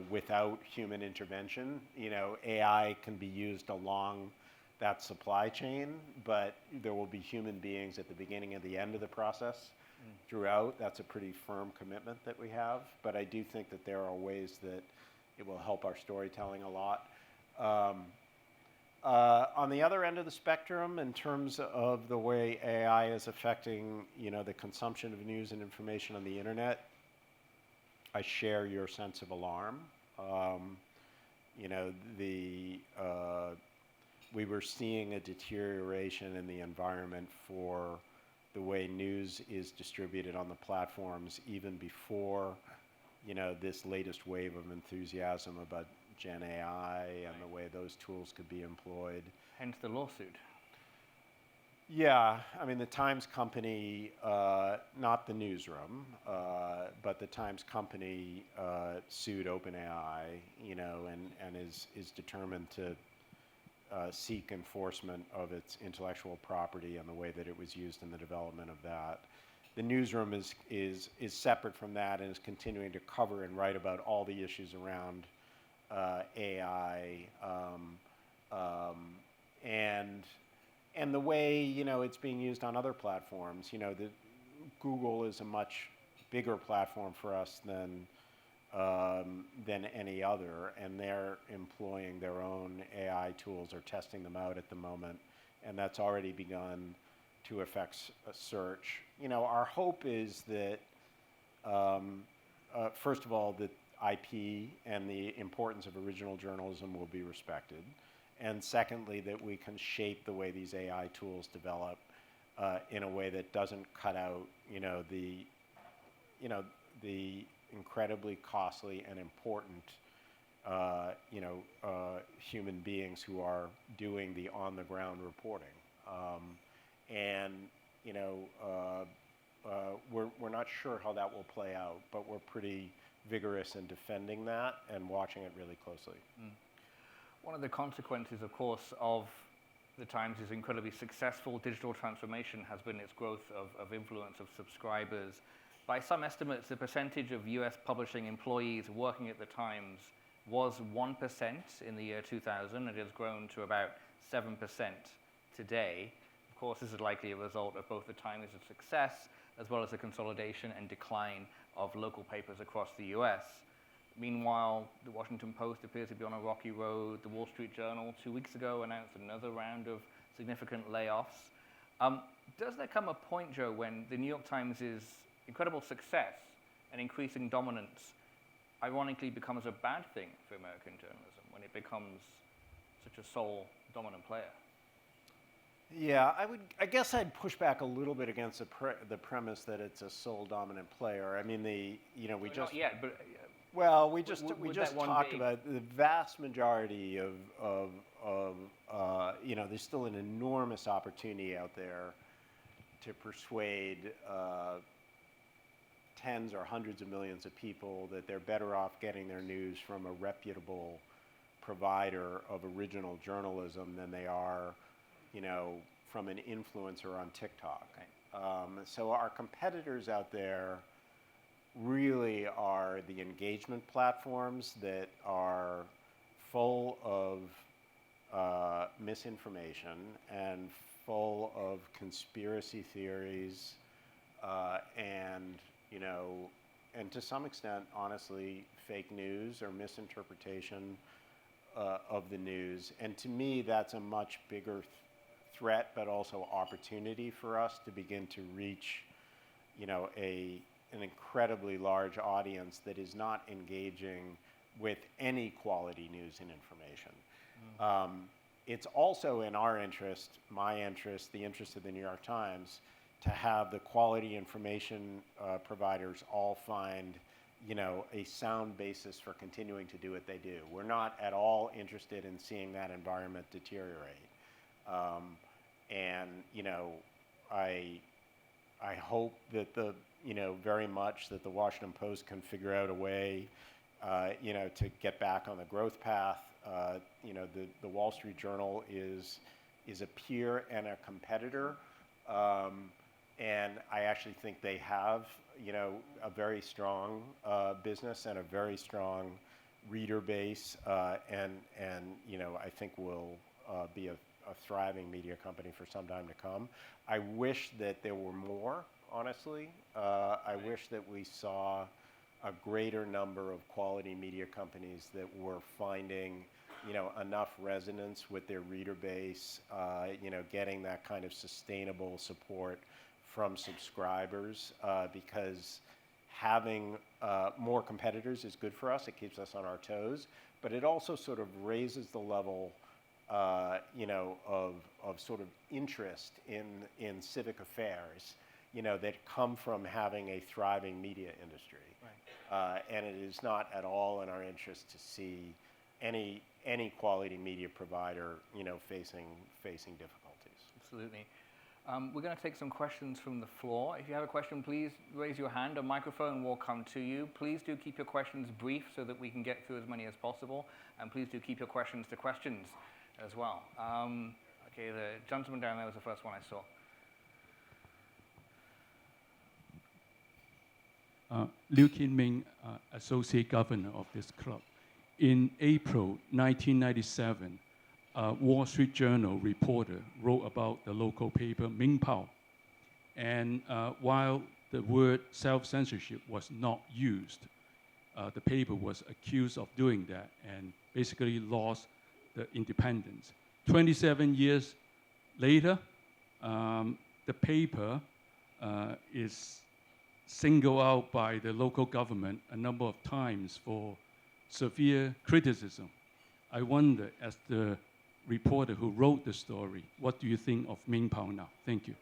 without human intervention. AI can be used along that supply chain, but there will be human beings at the beginning and the end of the process throughout. That's a pretty firm commitment that we have, but I do think that there are ways that it will help our storytelling a lot. On the other end of the spectrum, in terms of the way AI is affecting, the consumption of news and information on the internet, I share your sense of alarm. We were seeing a deterioration in the environment for the way news is distributed on the platforms even before, this latest wave of enthusiasm about Gen AI and the way those tools could be employed. Hence the lawsuit. Yeah, I mean, the Times Company, not the newsroom, but the Times Company sued OpenAI, and is determined to seek enforcement of its intellectual property and the way that it was used in the development of that. The newsroom is separate from that and is continuing to cover and write about all the issues around AI and the way it's being used on other platforms. Google is a much bigger platform for us than any other, and they're employing their own AI tools or testing them out at the moment, and that's already begun to affect search. Our hope is that, first of all, that IP and the importance of original journalism will be respected, and secondly, that we can shape the way these AI tools develop in a way that doesn't cut out, the incredibly costly and important, human beings who are doing the on-the-ground reporting. and we're not sure how that will play out, but we're pretty vigorous in defending that and watching it really closely. One of the consequences, of course, of the Times' incredibly successful digital transformation has been its growth of influence, of subscribers. By some estimates, the percentage of US publishing employees working at the Times was 1% in the year 2000. It has grown to about 7% today. Of course, this is likely a result of both the Times' success as well as the consolidation and decline of local papers across the US. Meanwhile, the Washington Post appears to be on a rocky road. The Wall Street Journal 2 weeks ago announced another round of significant layoffs. Does there come a point, Joe, when the New York Times' incredible success and increasing dominance ironically becomes a bad thing for American journalism, when it becomes such a sole dominant player? Yeah, I guess I'd push back a little bit against the premise that it's a sole dominant player. I mean, we just not yet, but well, we just that one talked day about the vast majority of there's still an enormous opportunity out there to persuade tens or hundreds of millions of people that they're better off getting their news from a reputable provider of original journalism than they are, from an influencer on TikTok. Right. So our competitors out there really are the engagement platforms that are full of misinformation and full of conspiracy theories and to some extent, honestly, fake news or misinterpretation of the news. And to me, that's a much bigger threat, but also opportunity for us to begin to reach, an incredibly large audience that is not engaging with any quality news and information. It's also in our interest, my interest, the interest of the New York Times, to have the quality information providers all find, a sound basis for continuing to do what they do. We're not at all interested in seeing that environment deteriorate. I hope that very much that the Washington Post can figure out a way, to get back on the growth path. The Wall Street Journal is a peer and a competitor, and I actually think they have, a very strong business and a very strong reader base, and I think will be a thriving media company for some time to come. I wish that there were more, honestly. I wish that we saw a greater number of quality media companies that were finding, enough resonance with their reader base, getting that kind of sustainable support from subscribers, because having more competitors is good for us. It keeps us on our toes, but it also sort of raises the level of sort of interest in civic affairs, that come from having a thriving media industry. Right. And it is not at all in our interest to see any quality media provider, facing difficulties. Absolutely. We're going to take some questions from the floor. If you have a question, please raise your hand. A microphone will come to you. Please do keep your questions brief so that we can get through as many as possible. And please do keep your questions to questions as well. Okay, the gentleman down there was the first one I saw. Liu Qinming, Associate Governor of this club. In April 1997, a Wall Street Journal reporter wrote about the local paper Mingpao. And while the word self-censorship was not used, the paper was accused of doing that and basically lost the independence. 27 years later, the paper is singled out by the local government a number of times for severe criticism. I wonder, as the reporter who wrote the story, what do you think of Mingpao now? Thank you.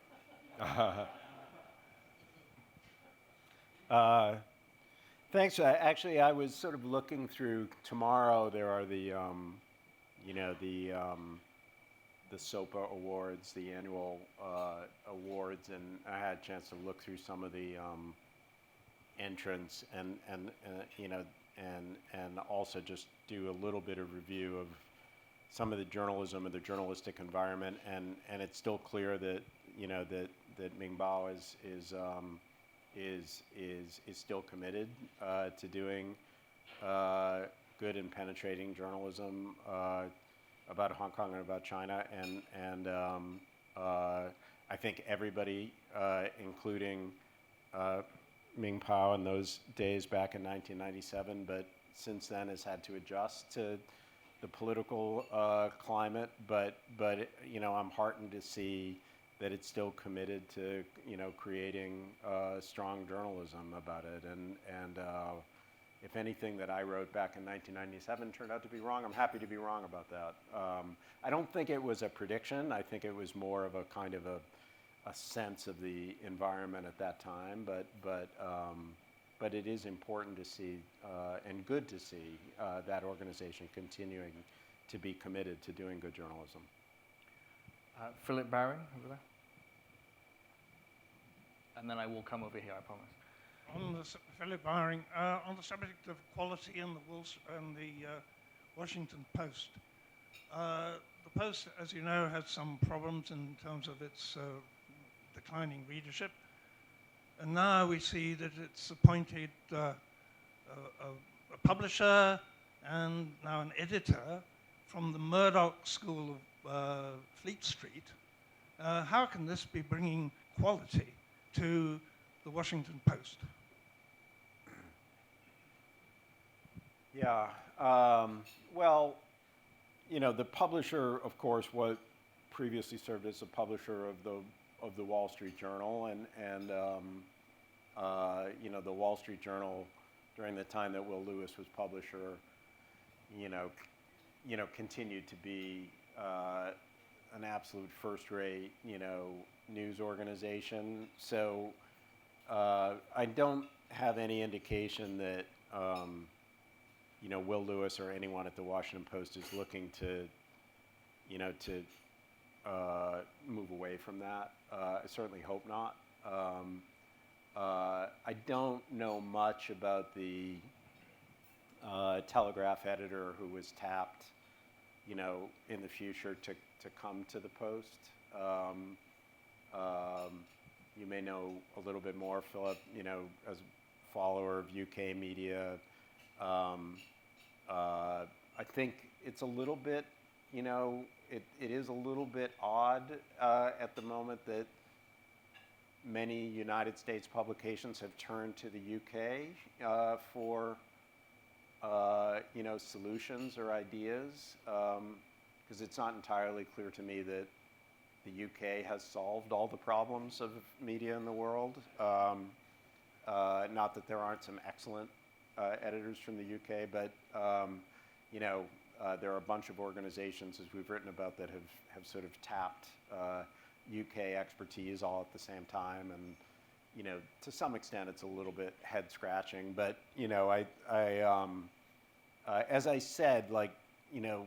Thanks. Actually, I was sort of looking through tomorrow. There are the the SOPA Awards, the annual awards, and I had a chance to look through some of the entrants and you know, and also just do a little bit of review of some of the journalism and the journalistic environment, and it's still clear that, you know, that Ming Bao is still committed to doing good and penetrating journalism about Hong Kong and about China, and I think everybody, including Ming Pao in those days back in 1997, but since then has had to adjust to the political climate. But you know, I'm heartened to see that it's still committed to, you know, creating strong journalism about it. And if anything that I wrote back in 1997 turned out to be wrong, I'm happy to be wrong about that. I don't think it was a prediction. I think it was more of a kind of a sense of the environment at that time. But it is important to see and good to see that organization continuing to be committed to doing good journalism. Philip Baring, over there. And then I will come over here, I promise. Philip Baring, on the subject of quality in the Washington Post. The Post, as you know, has some problems in terms of its declining readership. And now we see that it's appointed a publisher and now an editor from the Murdoch School of Fleet Street. How can this be bringing quality to the Washington Post? Yeah, well, you know, the publisher, of course, was previously served as a publisher of the Wall Street Journal, and you know, the Wall Street Journal during the time that Will Lewis was publisher, you know, continued to be an absolute first-rate, you know, news organization. So I don't have any indication that you know, Will Lewis or anyone at the Washington Post is looking to, you know, to move away from that. I certainly hope not. I don't know much about the Telegraph editor who was tapped, you know, in the future to come to the Post. You may know a little bit more, Philip, you know, as a follower of UK media. I think it's a little bit, you know, it is a little bit odd at the moment that many United States publications have turned to the UK for, you know, solutions or ideas, because it's not entirely clear to me that the UK has solved all the problems of media in the world. Not that there aren't some excellent editors from the UK, but you know, there are a bunch of organizations, as we've written about, that have sort of tapped UK expertise all at the same time, and you know, to some extent, it's a little bit head scratching. But you know, as I said, like, you know,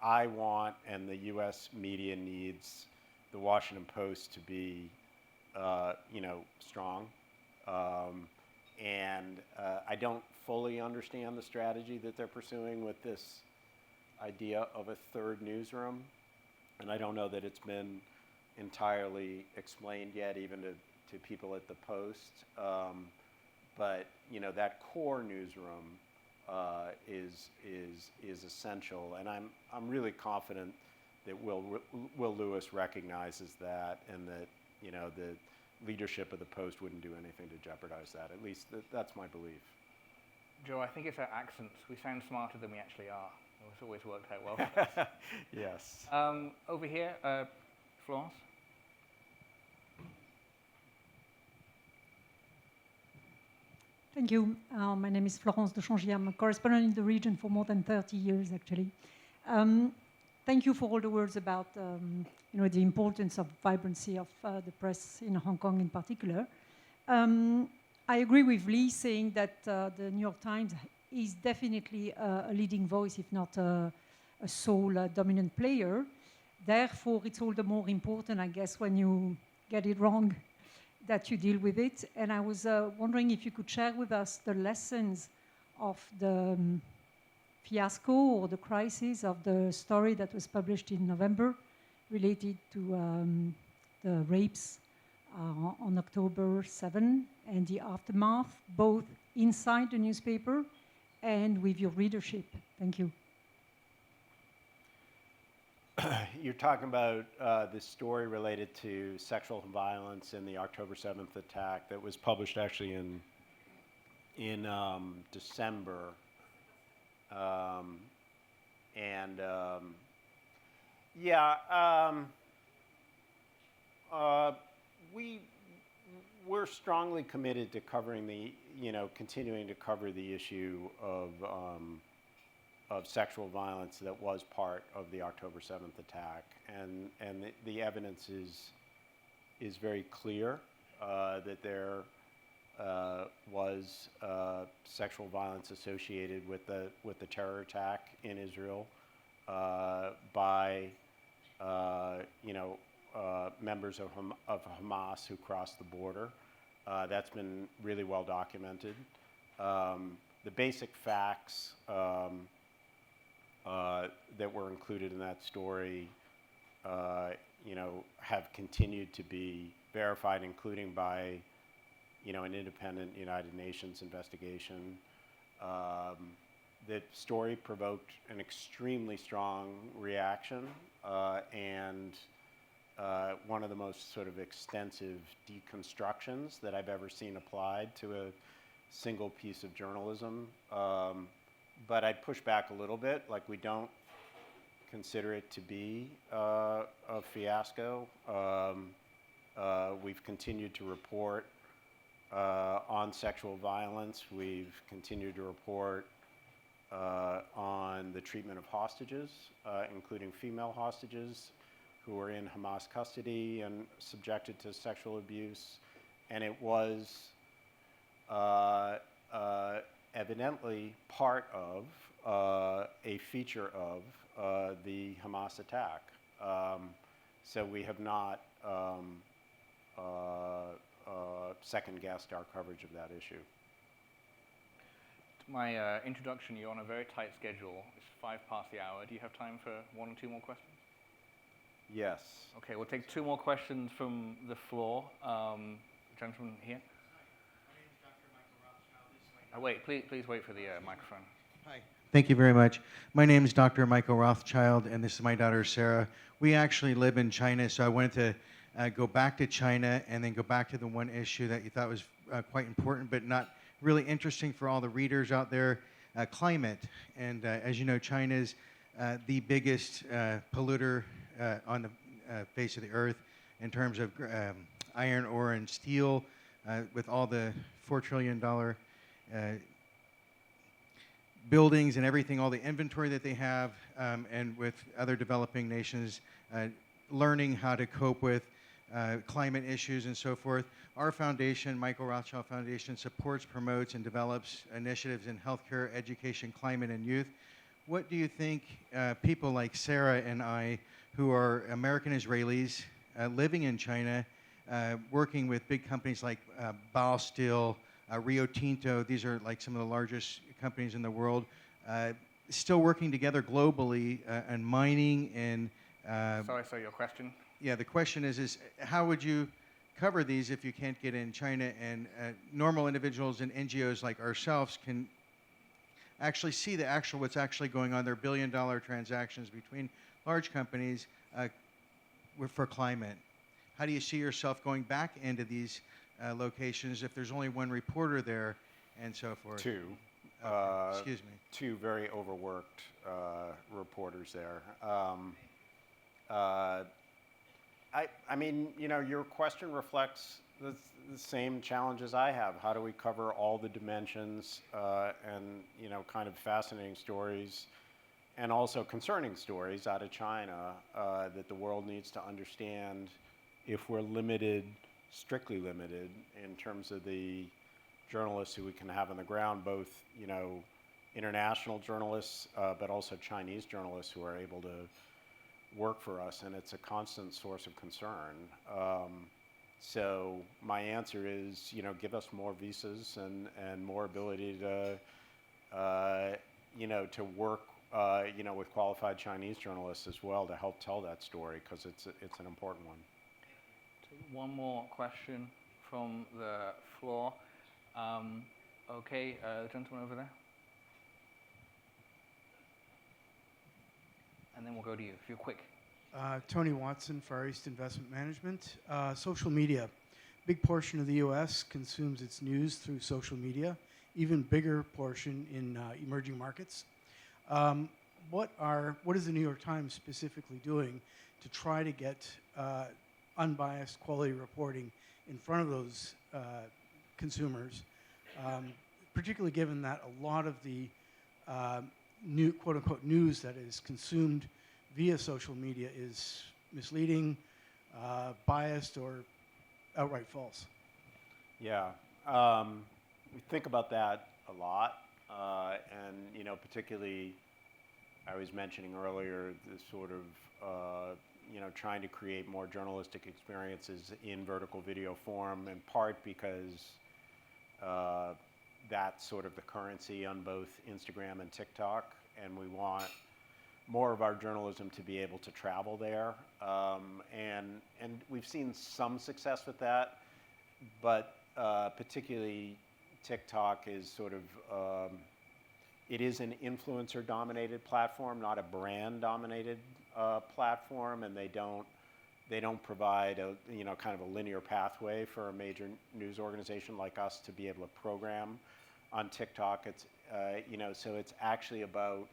I want, and the U.S. media needs, the Washington Post to be, you know, strong. And I don't fully understand the strategy that they're pursuing with this idea of a third newsroom. And I don't know that it's been entirely explained yet, even to people at the Post. But you know, that core newsroom is essential, and I'm really confident that Will Lewis recognizes that, and that, you know, the leadership of the Post wouldn't do anything to jeopardize that. At least that's my belief. Joe, I think it's our accents. We sound smarter than we actually are. It's always worked out well for us. Yes. Over here, Florence. Thank you. My name is Florence de Changier. I'm a correspondent in the region for more than 30 years, actually. Thank you for all the words about you know, the importance of vibrancy of the press in Hong Kong in particular. I agree with Lee saying that the New York Times is definitely a leading voice, if not a sole dominant player. Therefore, it's all the more important, I guess, when you get it wrong, that you deal with it. And I was wondering if you could share with us the lessons of the fiasco or the crisis of the story that was published in November related to the rapes on October 7 and the aftermath, both inside the newspaper and with your readership. Thank you. You're talking about this story related to sexual violence in the October 7th attack that was published actually in December. We're strongly committed to covering continuing to cover the issue of sexual violence that was part of the October 7th attack, and the evidence is very clear that there was sexual violence associated with the terror attack in Israel by members of Hamas who crossed the border. That's been really well documented. The basic facts that were included in that story, have continued to be verified, including by, an independent United Nations investigation. The story provoked an extremely strong reaction and one of the most sort of extensive deconstructions that I've ever seen applied to a single piece of journalism. But I'd push back a little bit, like we don't consider it to be a fiasco. We've continued to report on sexual violence. We've continued to report on the treatment of hostages, including female hostages who are in Hamas custody and subjected to sexual abuse. And it was evidently part of a feature of the Hamas attack. So we have not second-guessed our coverage of that issue. My introduction, you're on a very tight schedule. It's 5 past the hour. Do you have time for 1 or 2 more questions? Yes. Okay, we'll take 2 more questions from the floor. Gentleman here. Wait, please wait for the microphone. Hi. Thank you very much. My name is Dr. Michael Rothschild, and this is my daughter, Sarah. We actually live in China, so I wanted to go back to China and then go back to the one issue that you thought was quite important, but not really interesting for all the readers out there, climate. And as you know, China is the biggest polluter on the face of the earth in terms of iron ore and steel, with all the $4 trillion buildings and everything, all the inventory that they have, and with other developing nations learning how to cope with climate issues and so forth. Our foundation, Michael Rothschild Foundation, supports, promotes, and develops initiatives in healthcare, education, climate, and youth. What do you think people like Sarah and I, who are American Israelis, living in China, working with big companies like Baal Steel, Rio Tinto, these are like some of the largest companies in the world, still working together globally and mining and... Sorry, so your question? Yeah, the question is how would you cover these if you can't get in China, and normal individuals and NGOs like ourselves can actually see what's actually going on. There are billion-dollar transactions between large companies for climate. How do you see yourself going back into these locations if there's only one reporter there and so forth? Two. Excuse me. 2 very overworked reporters there. I mean, your question reflects the same challenges I have. How do we cover all the dimensions and, kind of fascinating stories and also concerning stories out of China that the world needs to understand if we're strictly limited in terms of the journalists who we can have on the ground, both, international journalists, but also Chinese journalists who are able to work for us, and it's a constant source of concern. So my answer is, give us more visas and more ability to, to work, with qualified Chinese journalists as well to help tell that story, because it's an important one. One more question from the floor. Okay, the gentleman over there. And then we'll go to you, if you're quick. Tony Watson, Far East Investment Management. Social media. Big portion of the U.S. consumes its news through social media, even bigger portion in emerging markets. What is the New York Times specifically doing to try to get unbiased quality reporting in front of those consumers, particularly given that a lot of the new quote-unquote news that is consumed via social media is misleading, biased, or outright false? Yeah, we think about that a lot, and particularly, I was mentioning earlier the sort of trying to create more journalistic experiences in vertical video form, in part because that's sort of the currency on both Instagram and TikTok, and we want more of our journalism to be able to travel there. And we've seen some success with that, but particularly TikTok is sort of, it is an influencer-dominated platform, not a brand-dominated platform, and they don't provide a kind of a linear pathway for a major news organization like us to be able to program on TikTok. It's so it's actually about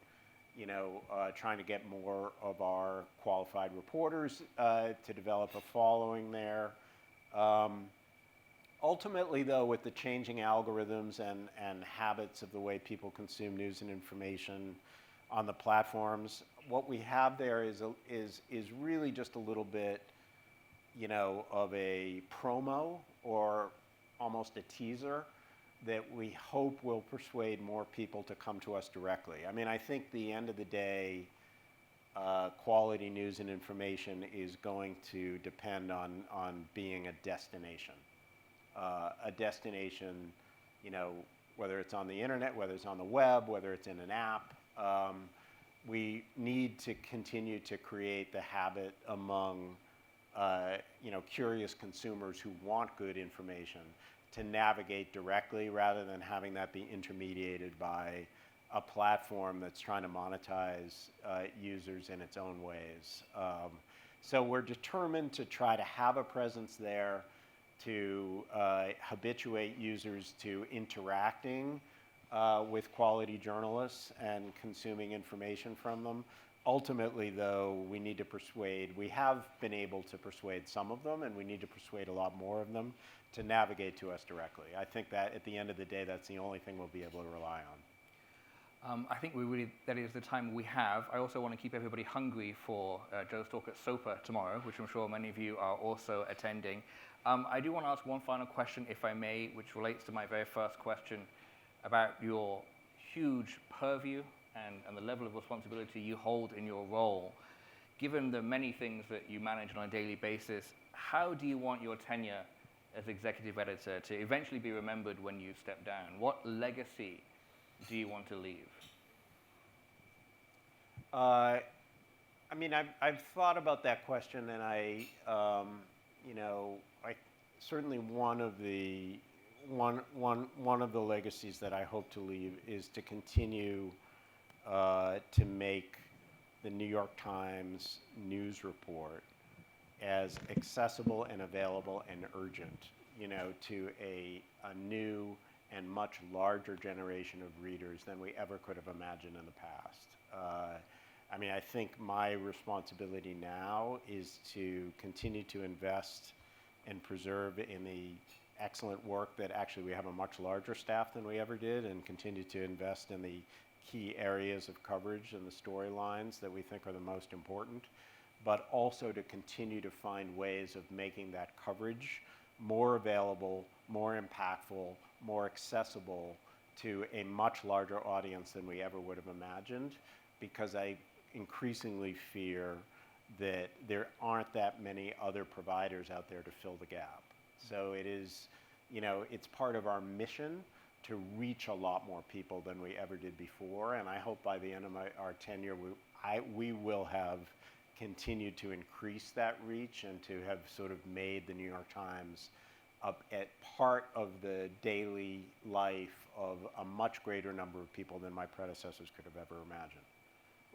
trying to get more of our qualified reporters to develop a following there. Ultimately, though, with the changing algorithms and habits of the way people consume news and information on the platforms, what we have there is really just a little bit, of a promo or almost a teaser that we hope will persuade more people to come to us directly. I mean, I think at the end of the day, quality news and information is going to depend on being a destination. A destination, whether it's on the internet, whether it's on the web, whether it's in an app. We need to continue to create the habit among curious consumers who want good information to navigate directly rather than having that be intermediated by a platform that's trying to monetize users in its own ways. So we're determined to try to have a presence there, to habituate users to interacting with quality journalists and consuming information from them. Ultimately, though, we need to persuade, we have been able to persuade some of them, and we need to persuade a lot more of them to navigate to us directly. I think that at the end of the day, that's the only thing we'll be able to rely on. I think that is the time we have. I also want to keep everybody hungry for Joe's talk at SOPA tomorrow, which I'm sure many of you are also attending. I do want to ask one final question, if I may, which relates to my very first question about your huge purview and the level of responsibility you hold in your role. Given the many things that you manage on a daily basis, how do you want your tenure as executive editor to eventually be remembered when you step down? What legacy do you want to leave? I mean, I've thought about that question, and I certainly one of the legacies that I hope to leave is to continue to make the New York Times news report as accessible and available and urgent, to a new and much larger generation of readers than we ever could have imagined in the past. I mean, I think my responsibility now is to continue to invest and preserve in the excellent work that actually we have a much larger staff than we ever did, and continue to invest in the key areas of coverage and the storylines that we think are the most important, but also to continue to find ways of making that coverage more available, more impactful, more accessible to a much larger audience than we ever would have imagined, because I increasingly fear that there aren't that many other providers out there to fill the gap. So it is, it's part of our mission to reach a lot more people than we ever did before. And I hope by the end of our tenure, we will have continued to increase that reach and to have sort of made the New York Times at part of the daily life of a much greater number of people than my predecessors could have ever imagined.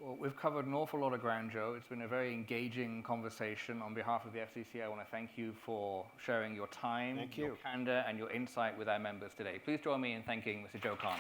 Well, we've covered an awful lot of ground, Joe. It's been a very engaging conversation. On behalf of the FCC, I want to thank you for sharing your time, your candor, and your insight with our members today. Please join me in thanking Mr. Joe Kahn.